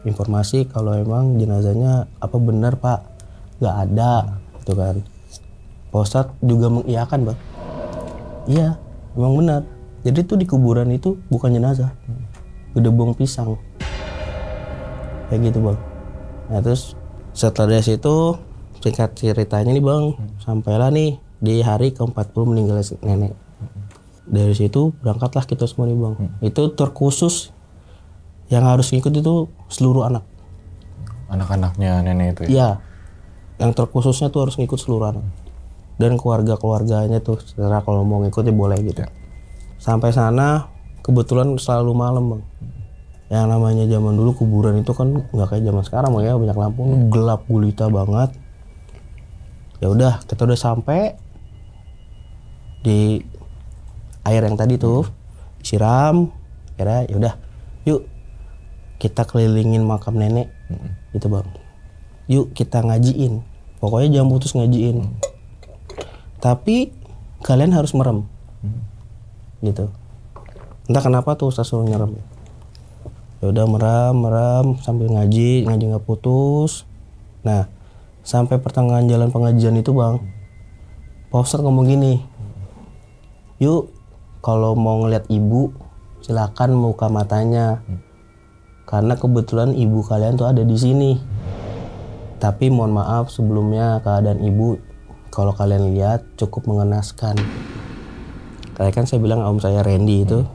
informasi kalau emang jenazahnya benar pak, nggak ada gitu kan. Pak Ustadz juga mengiyakan bang, iya memang benar. Jadi tuh di kuburan itu bukan jenazah, gedebong pisang kayak gitu bang. Nah terus setelah dari situ, singkat ceritanya nih bang, sampailah nih di hari ke-40 meninggal nenek. Dari situ berangkatlah kita semua nih bang. Itu terkhusus yang harus ngikut itu seluruh anak. Anak-anaknya nenek itu ya? Iya, yang terkhususnya tuh harus ngikut seluruh anak. Dan keluarganya tuh, secara kalau mau ngikut ya boleh gitu. Sampai sana kebetulan selalu malam bang. Yang namanya zaman dulu kuburan itu kan nggak kayak zaman sekarang bang ya, banyak lampu, gelap gulita banget. Ya udah, kita udah sampai di air yang tadi tuh, siram, kira ya udah, yuk kita kelilingin makam nenek, gitu bang. Yuk kita ngajiin, pokoknya jangan putus ngajiin. Tapi kalian harus merem, gitu. Entah kenapa tuh Ustaz suruh nyerem. Ya udah merem sambil ngaji nggak putus. Nah sampai pertengahan jalan pengajian itu bang, Pak Ustadz ngomong gini, yuk kalau mau ngeliat ibu silakan buka matanya, karena kebetulan ibu kalian tuh ada di sini. Tapi mohon maaf sebelumnya keadaan ibu kalau kalian lihat cukup mengenaskan. Kayak kan saya bilang om saya Randy itu,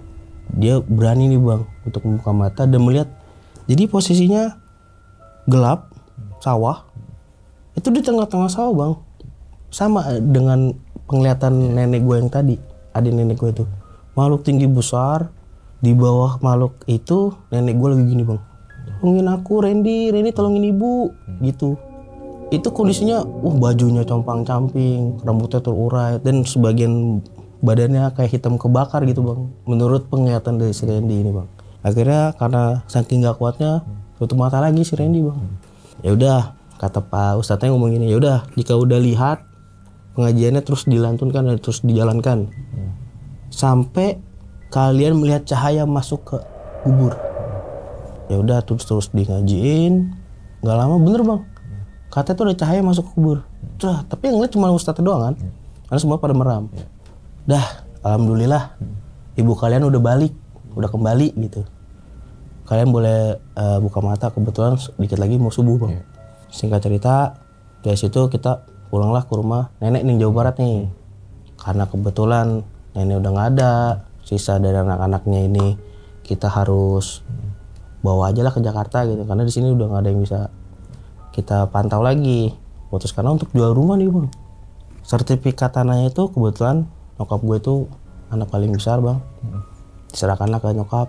dia berani nih bang untuk membuka mata dan melihat. Jadi posisinya gelap, sawah. Itu di tengah-tengah sawah bang. Sama dengan penglihatan nenek gue yang tadi, adik nenek gue itu. Makhluk tinggi besar, di bawah makhluk itu nenek gue lagi gini bang. Tolongin aku Randy tolongin ibu, gitu. Itu kondisinya, bajunya compang-camping, rambutnya terurai, dan sebagian badannya kayak hitam kebakar gitu bang. Menurut penglihatan dari si Randy ini bang. Akhirnya karena saking gak kuatnya, tutup mata lagi si Randy bang. Ya udah, kata Pak Ustadznya ngomong gini, ya udah jika udah lihat pengajiannya terus dilantunkan dan terus dijalankan sampai kalian melihat cahaya masuk ke kubur. Ya udah terus di ngajiin, nggak lama bener bang, katanya tuh ada cahaya masuk ke kubur. Tapi yang ngeliat cuma Ustadznya doang kan, karena semua pada meram. Dah, alhamdulillah ibu kalian udah balik, udah kembali gitu. Kalian boleh buka mata, kebetulan dikit lagi mau subuh bang. Singkat cerita, dari situ kita pulanglah ke rumah nenek nih Jawa Barat nih. Karena kebetulan nenek udah nggak ada, sisa dari anak-anaknya ini kita harus bawa aja lah ke Jakarta gitu. Karena di sini udah nggak ada yang bisa kita pantau lagi. Putus karena untuk jual rumah nih bang. Sertifikat tanahnya itu kebetulan nyokap gue itu anak paling besar bang. Diserahkanlah ke nyokap.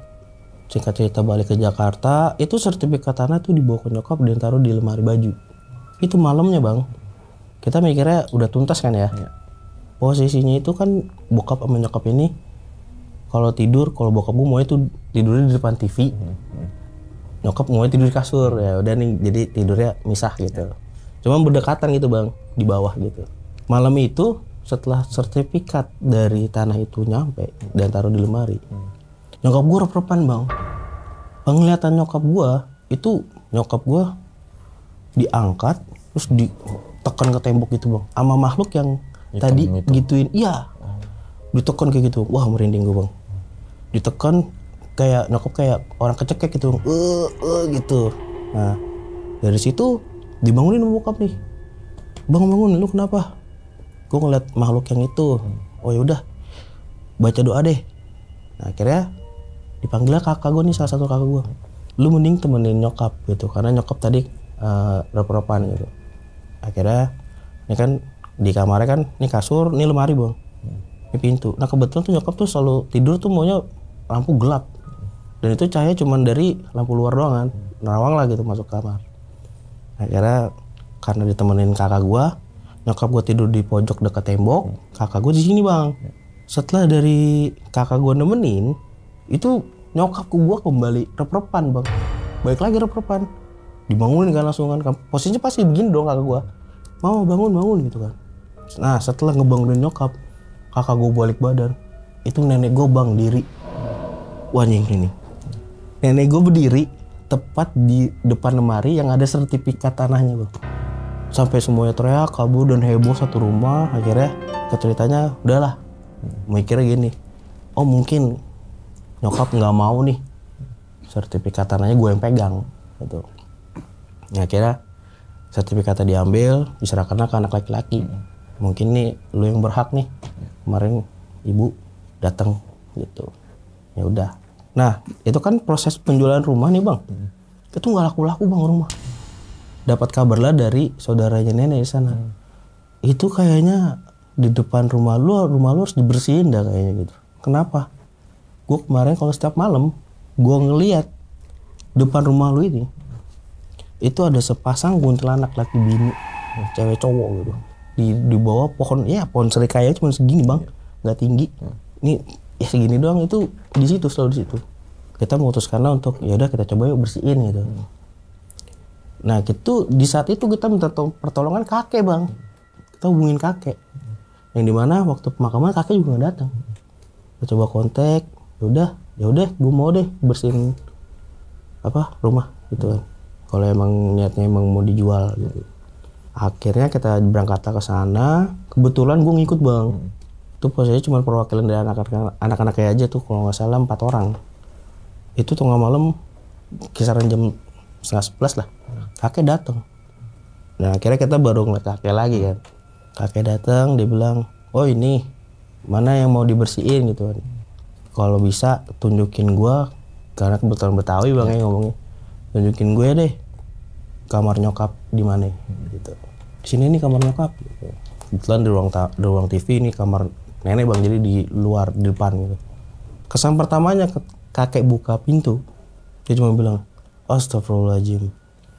Singkat cerita balik ke Jakarta, itu sertifikat tanah tuh dibawa ke nyokap dan taruh di lemari baju. Itu malamnya bang, kita mikirnya udah tuntas kan ya. Posisinya itu kan bokap sama nyokap ini kalau tidur, kalau bokap gue mau itu tidurnya di depan TV, nyokap mau tidur di kasur. Ya udah nih, jadi tidurnya misah gitu. Cuma berdekatan gitu bang, di bawah gitu. Malam itu setelah sertifikat dari tanah itu nyampe dan taruh di lemari, nyokap gue rep-repan bang. Penglihatan nyokap gue itu, nyokap gue diangkat terus ditekan ke tembok gitu bang, sama makhluk yang tadi gituin. Iya, ditekan kayak gitu. Wah merinding gue bang. Ditekan kayak nyokap kayak orang kecekek gitu, gitu. Nah dari situ dibangunin sama bokap nih, bangun lu kenapa? Gue ngeliat makhluk yang itu. Oh yaudah baca doa deh. Nah akhirnya dipanggil kakak gue nih, salah satu kakak gue, lu mending temenin nyokap gitu, karena nyokap tadi rep-repan gitu. Akhirnya ini kan di kamarnya kan, ini kasur, ini lemari bang, ini pintu. Nah kebetulan tuh nyokap tuh selalu tidur tuh maunya lampu gelap, dan itu cahaya cuman dari lampu luar doang kan, nerawang lah gitu masuk kamar. Akhirnya karena ditemenin kakak gua, nyokap gua tidur di pojok dekat tembok, kakak gua di sini bang. Setelah dari kakak gua nemenin, itu nyokap gua kembali rep-repan bang, balik lagi rep-repan, dibangunin kan langsung kan, posisinya pasti begini dong kakak gua, mau bangun gitu kan. Nah setelah ngebangunin nyokap, kakak gua balik badan, itu nenek gua bang diri. Wah anjing ini, nenek gua berdiri tepat di depan lemari yang ada sertifikat tanahnya bang. Sampai semuanya teriak, kabur dan heboh satu rumah. Akhirnya ceritanya udahlah, mikirnya gini, oh mungkin nyokap nggak mau nih sertifikat tanahnya gue yang pegang gitu. Nah, akhirnya sertifikatnya diambil, diserahkan ke anak laki-laki. Mungkin nih lu yang berhak nih, kemarin ibu datang gitu. Ya udah. Nah itu kan proses penjualan rumah nih bang, itu nggak laku-laku bang rumah. Dapat kabar lah dari saudaranya nenek di sana. Itu kayaknya di depan rumah lu harus dibersihin dah kayaknya gitu. Kenapa? Gue kemarin kalau setiap malam gue ngeliat depan rumah lu ini, itu ada sepasang kuntilanak laki bini, cewek cowok gitu. Di bawah pohon, ya pohon serikaya cuma segini bang, nggak tinggi. Ini ya segini doang, itu di situ, selalu di situ. Kita memutuskan untuk ya udah kita coba yuk bersihin gitu. Nah gitu, di saat itu kita minta pertolongan kakek bang, kita hubungin kakek, yang dimana waktu pemakaman kakek juga nggak datang. Kita coba kontak, ya udah gue mau deh bersihin rumah gitu kan, kalau emang niatnya emang mau dijual gitu. Akhirnya kita berangkat ke sana, kebetulan gue ngikut bang. Itu posisinya cuma perwakilan dari anak-anaknya aja tuh, kalau nggak salah 4 orang. Itu tengah malam kisaran jam 10:30 lah, kakek datang. Nah akhirnya kita baru ngeliat kakek lagi kan. Kakek datang, dia bilang, oh ini mana yang mau dibersihin gitu kan. Kalau bisa tunjukin gua, karena kebetulan Betawi bang ya ngomongnya, tunjukin gue deh kamar nyokap di mana gitu. Di sini nih kamar nyokap. Gitu. Kebetulan di ruang TV ini kamar nenek bang, jadi di luar, di depan gitu. Kesan pertamanya kakek buka pintu, dia cuma bilang, astagfirullahaladzim,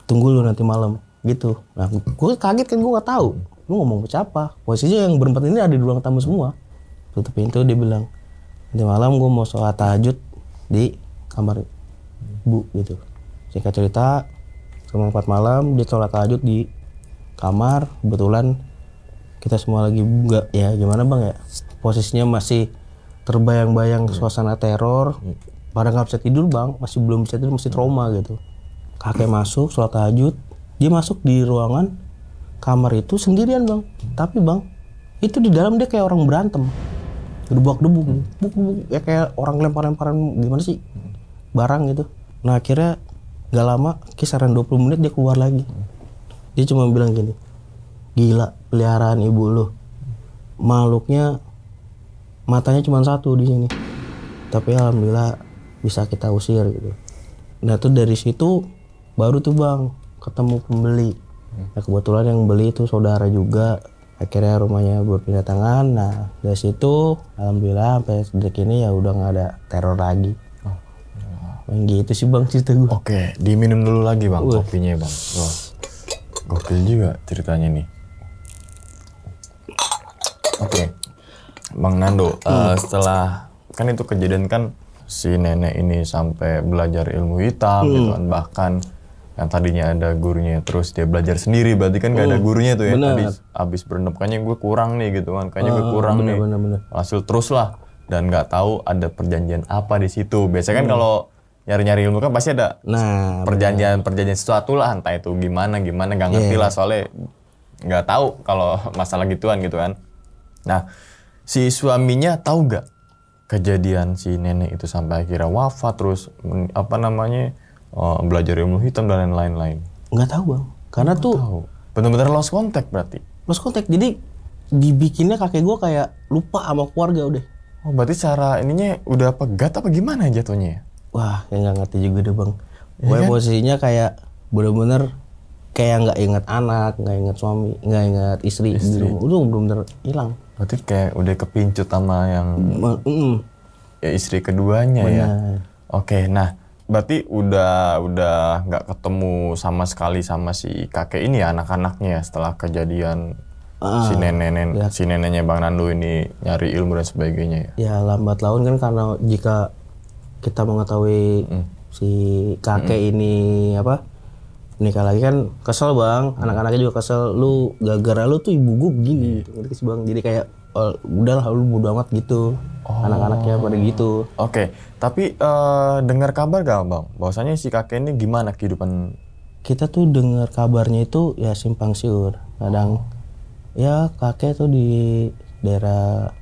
tunggu lu nanti malam gitu. Nah gue kaget kan, gue nggak tahu lu ngomong siapa. Posisinya yang berempat ini ada di ruang tamu semua. Tutup pintu, dia bilang nanti malam gue mau sholat tahajud di kamar bu gitu. Singkat cerita, selama 4 malam dia sholat tahajud di kamar. Kebetulan kita semua lagi nggak, ya gimana bang ya, posisinya masih terbayang-bayang suasana teror. Pada nggak bisa tidur bang, masih belum bisa tidur, masih trauma gitu. Kakek masuk sholat tahajud, dia masuk di ruangan kamar itu sendirian bang. Tapi bang, itu di dalam dia kayak orang berantem, debak-debuk, ya kayak orang lempar-lemparan gimana sih, barang gitu. Nah akhirnya nggak lama, kisaran 20 menit dia keluar lagi. Dia cuma bilang gini, gila peliharaan ibu lu, makhluknya matanya cuma 1 di sini, tapi alhamdulillah bisa kita usir gitu. Nah tuh dari situ baru tuh bang ketemu pembeli. Nah kebetulan yang beli itu saudara juga. Akhirnya rumahnya berpindah tangan. Nah dari situ alhamdulillah sampai detik ini ya udah nggak ada teror lagi. Yang gitu sih bang cerita gue. Oke, diminum dulu lagi bang kopinya bang. Wah, gokil juga ceritanya nih. Oke, Bang Nando, setelah kan itu kejadian kan si nenek ini sampai belajar ilmu hitam gitu kan, bahkan yang tadinya ada gurunya terus dia belajar sendiri, berarti kan gak ada gurunya tuh ya. Abis berenep kayaknya gue kurang nih gitu kan, kayaknya gue kurang nih. Hasil terus lah, dan nggak tahu ada perjanjian apa di situ. Biasanya kan kalau nyari-nyari ilmu kan pasti ada perjanjian sesuatu lah, entah itu gimana nggak ngerti lah, soalnya nggak tahu kalau masalah gituan gitu kan. Nah si suaminya tahu nggak kejadian si nenek itu sampai akhirnya wafat terus belajar ilmu hitam dan lain-lain? Nggak tahu bang, karena tuh benar-benar lost contact berarti. Lost contact, jadi dibikinnya kakek gue kayak lupa sama keluarga udah. Oh berarti cara ininya udah pegat apa gimana jatuhnya? Wah, yang nggak ngerti juga deh bang. Gue kan? posisinya kayak bener-bener kayak nggak inget anak, nggak inget suami, nggak inget istri. Udah bener-bener hilang. Berarti kayak udah kepincut sama yang ya istri keduanya. Bener. Ya. Oke, nah berarti udah nggak ketemu sama sekali sama si kakek ini ya, anak-anaknya setelah kejadian si neneknya Bang Nando ini nyari ilmu dan sebagainya ya. Ya lambat laun kan, karena jika kita mengetahui si kakek ini nikah lagi kan kesel bang, anak-anaknya juga kesel, lu gara-gara lu tuh ibu gue begini gitu, ngerti sih bang, jadi kayak udahlah lu bodo amat gitu, anak-anaknya pada gitu. Oke, tapi dengar kabar gak bang, bahwasanya si kakek ini gimana kehidupan? Kita tuh dengar kabarnya itu ya simpang siur, kadang ya kakek tuh di daerah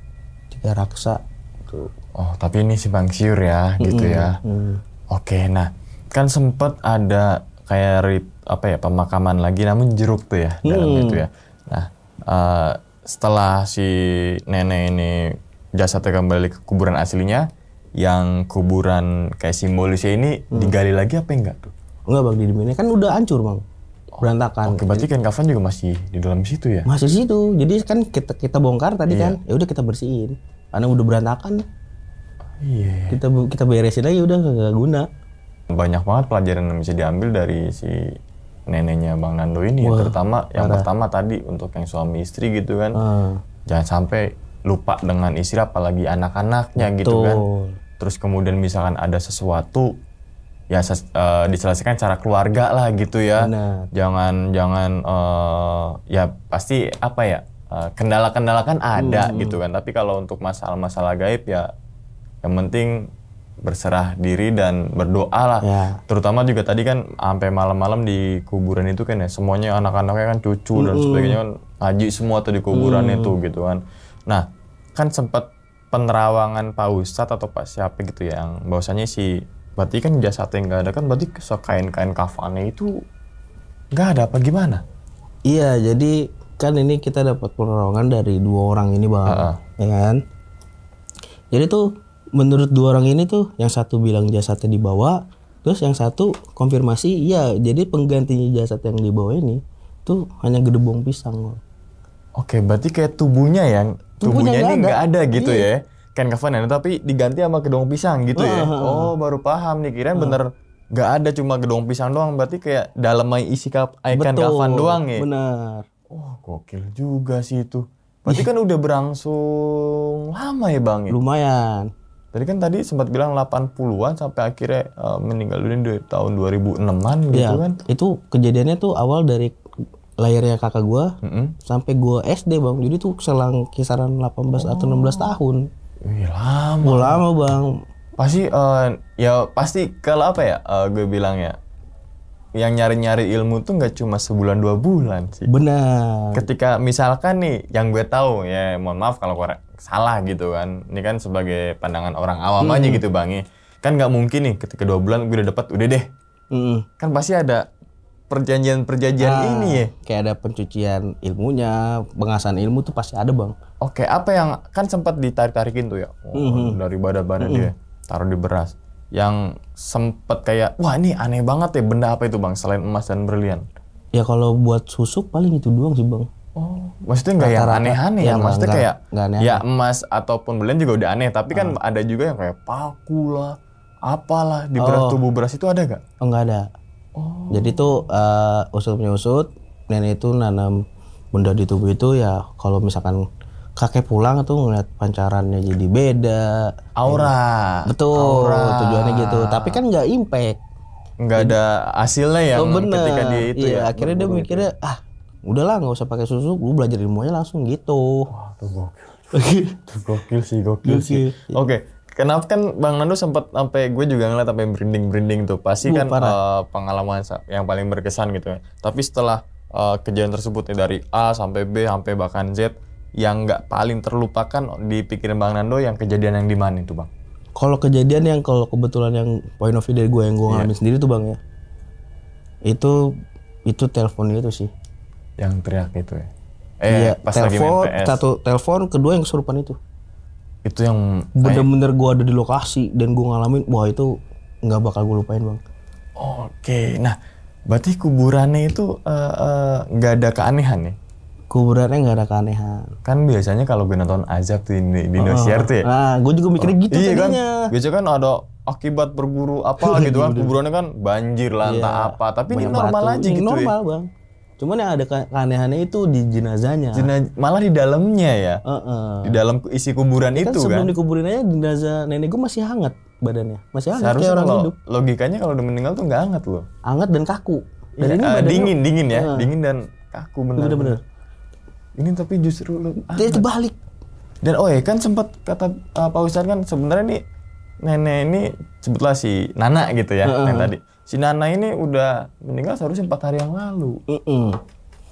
Tiga Raksa tuh. Oh tapi ini simpang siur ya gitu ya. Oke, nah kan sempet ada kayak pemakaman lagi namun jeruk tuh ya dalam itu ya. Nah setelah si nenek ini jasadnya kembali ke kuburan aslinya, yang kuburan kayak simbolisnya ini digali lagi apa enggak tuh? Enggak bang, di kan udah hancur bang, berantakan. Oke, berarti kain kafan juga masih di dalam situ ya? Masih di situ, jadi kan kita bongkar tadi kan, ya udah kita bersihin karena udah berantakan. Iya. Kita beresin lagi, udah nggak guna. Banyak banget pelajaran yang bisa diambil dari si neneknya Bang Nando ini. Wah, ya, terutama yang pertama tadi untuk yang suami istri gitu kan. Jangan sampai lupa dengan istri apalagi anak-anaknya gitu kan. Terus kemudian misalkan ada sesuatu ya diselesaikan secara keluarga lah gitu ya. Benar. Jangan ya pasti kendala-kendala kan ada gitu kan. Tapi kalau untuk masalah-masalah gaib ya yang penting berserah diri dan berdoa lah. Ya. Terutama juga tadi kan sampai malam-malam di kuburan itu kan ya, semuanya anak-anaknya kan cucu dan sebagainya kan ngaji semua tuh di kuburan itu gitu kan. Nah, kan sempat penerawangan Pak Ustadz atau Pak siapa gitu ya, yang bahwasanya berarti kan jasadnya nggak ada kan, berarti kain-kain kafannya itu nggak ada apa gimana? Iya, jadi kan ini kita dapat penerawangan dari 2 orang ini bang, ya kan? Jadi tuh menurut 2 orang ini tuh, yang satu bilang jasadnya dibawa, terus yang satu konfirmasi, iya jadi penggantinya jasad yang dibawa ini tuh hanya gedebong pisang. Oke, berarti kayak tubuhnya ini nggak ada gitu ya, kain kafannya, tapi diganti sama gedebong pisang gitu ya. Oh baru paham nih, kirain bener nggak ada cuma gedebong pisang doang, berarti kayak dalamnya isi kain kafan doang ya. Benar. Oh gokil juga sih itu. Berarti kan udah berlangsung lama ya bang ya? Lumayan. Tadi sempat bilang 80-an sampai akhirnya meninggal dunia di tahun 2006-an gitu ya, kan. Itu kejadiannya tuh awal dari lahirnya kakak gua sampai gua SD bang. Jadi tuh selang kisaran 18 atau 16 tahun. Wih, lama. Lama bang. Pasti pasti kalau gue bilang ya, yang nyari-nyari ilmu tuh nggak cuma sebulan 2 bulan sih. Benar. Ketika misalkan nih, yang gue tahu ya, mohon maaf kalau salah gitu kan. Ini kan sebagai pandangan orang awam aja gitu bang. Kan nggak mungkin nih ketika 2 bulan gue udah dapat, udah deh. Kan pasti ada perjanjian ini ya. Kayak ada pencucian ilmunya, pengasahan ilmu tuh pasti ada bang. Oke, apa yang kan sempat ditarik-tarikin tuh ya, dari badan dia, taruh di beras. Yang sempet kayak, wah ini aneh banget ya, benda apa itu bang selain emas dan berlian? Ya kalau buat susuk paling itu doang sih bang. Oh, maksudnya nggak yang aneh-aneh ya? Maksudnya kayak ya emas ataupun berlian juga udah aneh, tapi kan ada juga yang kayak paku lah, apalah di beras, tubuh beras itu ada gak? Oh nggak ada. Jadi tuh usut-punya usut, nenek itu nanam benda di tubuh itu ya, kalau misalkan kakek pulang tuh ngeliat pancarannya jadi beda. Aura. Betul, tujuannya gitu. Tapi kan nggak impact. Nggak ada hasilnya yang ketika dia itu ya. Akhirnya dia mikirnya, udahlah nggak usah pakai susu, gue belajar ilmunya langsung gitu. Wah, tuh gokil. Gokil sih. Oke, kenapa kan Bang Nando sempat sampai gue juga ngeliat sampai berinding tuh. Pasti kan pengalaman yang paling berkesan gitu ya. Tapi setelah kejadian tersebut dari A sampai B sampai bahkan Z, yang nggak paling terlupakan di pikiran Bang Nando yang kejadian yang di mana itu Bang? Kalau kejadian yang kalau kebetulan yang point of view dari gue yang gue ngalamin sendiri tuh Bang ya. Itu telepon itu sih. Yang teriak itu ya. Iya, Pas lagi main PS. satu telepon, kedua yang kesurupan itu. Itu yang Bener-bener gue ada di lokasi dan gue ngalamin, wah itu nggak bakal gue lupain Bang. Oke, nah berarti kuburannya itu nggak ada keanehan nih? Kuburannya nggak ada keanehan. Kan biasanya kalau gue nonton azab di Indosiar tuh ya. Nah, gue juga mikirnya gitu iya tadinya. Kan? Biasanya kan ada akibat berburu apa gitu kan. Kuburannya kan banjir lah entah apa. Tapi ini normal aja gitu normal ya. Bang. Cuman yang ada keanehannya itu di jenazahnya. Malah di dalamnya ya. Di dalam isi kuburan itu kan. Sebelum dikuburin aja jenazah nenek gue masih hangat badannya. Masih hangat seharusnya kayak orang kalau hidup. logikanya kalau udah meninggal tuh nggak hangat loh. Hangat dan kaku. Dan Ya, ini badannya dingin ya. Dingin dan kaku bener-bener. Ini tapi justru Dia terbalik. Dan kan sempat kata Pak Ustadz kan sebenarnya nih nenek ini sebutlah si Nana gitu ya yang tadi. Si Nana ini udah meninggal seharusnya 4 hari yang lalu.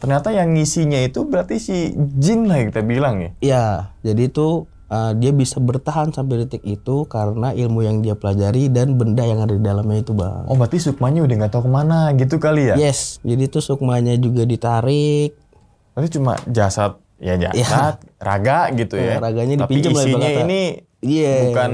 Ternyata yang ngisinya itu berarti si jin lah yang kita bilang ya. Iya, jadi itu dia bisa bertahan sampai detik itu karena ilmu yang dia pelajari dan benda yang ada di dalamnya itu Bang. Oh berarti sukmanya udah nggak tahu kemana gitu kali ya? Yes, jadi itu sukmanya juga ditarik. Berarti cuma jasad, raga gitu ya. Raganya tapi dipinjam lah isinya ibaratnya. ini bukan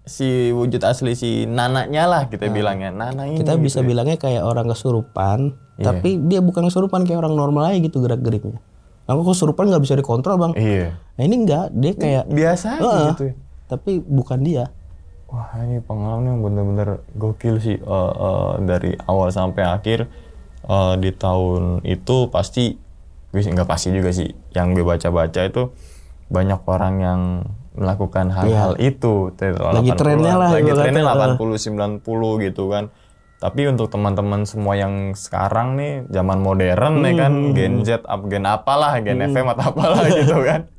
si wujud asli si nananya lah kita bilangnya. Nana ini Kita bisa gitu ya. bilangnya kayak orang kesurupan, tapi dia bukan kesurupan kayak orang normal aja gitu gerak-geriknya. Aku kesurupan nggak bisa dikontrol Bang. Iya. Nah ini enggak, dia kayak Biasa aja gitu ya. tapi bukan dia. Wah ini pengalaman yang bener-bener gokil sih. Dari awal sampai akhir di tahun itu pasti, nggak pasti juga sih. Yang gue baca-baca itu banyak orang yang melakukan hal-hal itu. Lagi trennya lah. Lagi trennya 80-90 gitu kan. Tapi untuk teman-teman semua yang sekarang nih zaman modern nih kan, Gen Z, Gen apalah, Gen FM atau apalah gitu kan.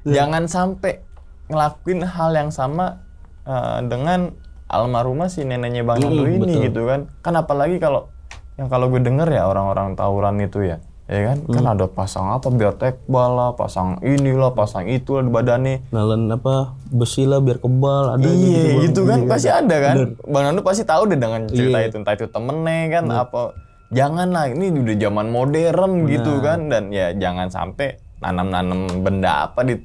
Jangan sampai ngelakuin hal yang sama dengan almarhumah si neneknya Bang Nando ini gitu kan. Kan apalagi kalau gue denger ya orang-orang tawuran itu ya kan kan ada pasang apa biar tekbal lah, pasang inilah, pasang itulah di badannya. Nelen apa besi lah biar kebal ada gitu kan pasti ada kan. Bang Nando pasti tahu deh dengan cerita itu, entah itu temennya kan apa. Janganlah, ini udah zaman modern gitu kan, dan ya jangan sampai nanam-nanam benda apa di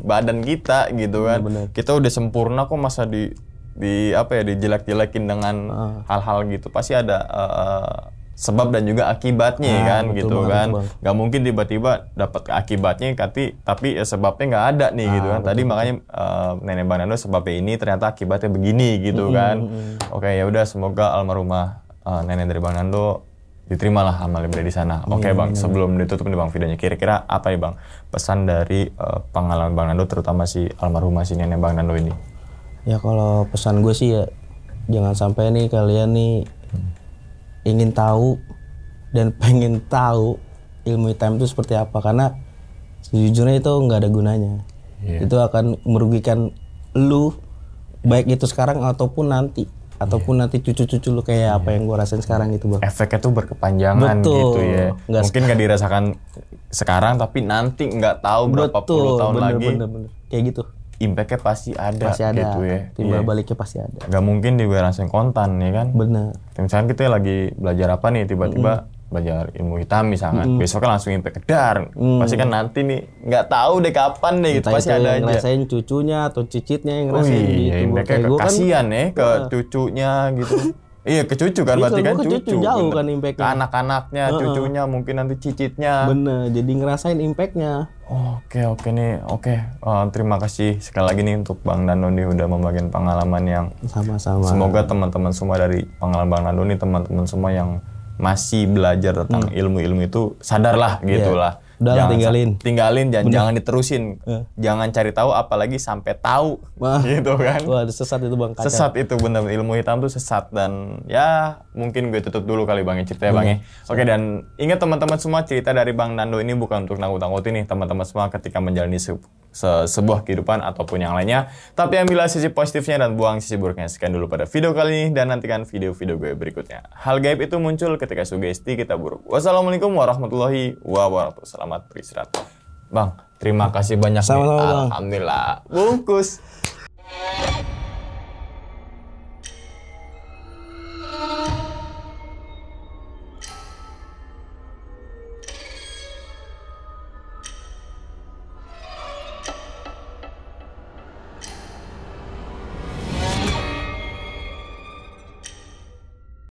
badan kita gitu kan. Kita udah sempurna kok, masa dijelek-jelekin dengan hal-hal gitu. Pasti ada sebab dan juga akibatnya kan gitu kan. Nggak mungkin tiba-tiba dapat akibatnya tapi sebabnya nggak ada nih gitu kan. Tadi makanya nenek Bang Nando sebabnya ini, ternyata akibatnya begini gitu kan. Oke, ya udah, semoga almarhumah nenek dari Bang Nando diterimalah amal ibadah di sana. Oke Bang, sebelum ditutup nih Bang videonya, kira-kira apa ya Bang pesan dari pengalaman Bang Nando, terutama si almarhumah si nenek Bang Nando ini? Ya kalau pesan gue sih ya, jangan sampai nih kalian nih ingin tahu dan pengen tahu ilmu hitam itu seperti apa, karena sejujurnya itu nggak ada gunanya. Itu akan merugikan lu, baik itu sekarang ataupun nanti, ataupun nanti cucu-cucu lu kayak apa yang gue rasain sekarang gitu Bang. Efeknya tuh berkepanjangan. Betul. Gitu ya. Mungkin nggak dirasakan sekarang, tapi nanti nggak tahu berapa puluh tahun lagi. Bener. Kayak gitu. Impactnya pasti ada gitu ya. Timbal baliknya pasti ada. Gak mungkin juga langsung kontan ya kan. Bener. Misalkan kita lagi belajar apa nih, tiba-tiba belajar ilmu hitam misalkan, besok kan langsung impact kedar. Pasti kan nanti nih nggak tahu deh kapan deh gitu. Pasti ada aja. Ngerasain cucunya atau cicitnya yang ngerasain gitu. Impactnya kasihan ya ke cucunya gitu. Iya, ke cucu kan, berarti kan cucu. Jauh kan impactnya. Ke anak-anaknya, cucunya, mungkin nanti cicitnya. Bener, jadi ngerasain impactnya. Oke nih. Terima kasih sekali lagi nih untuk Bang Nando nih udah membagikan pengalaman yang sama-sama. Semoga teman-teman semua dari pengalaman Bang Nando nih, teman-teman semua yang masih belajar tentang ilmu-ilmu itu sadarlah gitulah. Udah tinggalin dan jangan diterusin. Jangan cari tahu apalagi sampai tahu. Gitu kan. Wah, sesat itu Bang. Sesat itu benar, ilmu hitam tuh sesat. Dan ya mungkin gue tutup dulu kali Bang ceritanya Bang ya. Oke, dan ingat teman-teman semua, cerita dari Bang Nando ini bukan untuk nakut-nakutin nih teman-teman semua ketika menjalani sebuah kehidupan ataupun yang lainnya. Tapi ambillah sisi positifnya dan buang sisi buruknya. Sekian dulu pada video kali ini, dan nantikan video-video gue berikutnya. Hal gaib itu muncul ketika sugesti kita buruk. Wassalamualaikum warahmatullahi wabarakatuh. Selamat beristirahat. Bang, terima kasih banyak nih. Sama-sama, Bang. Alhamdulillah. Bungkus.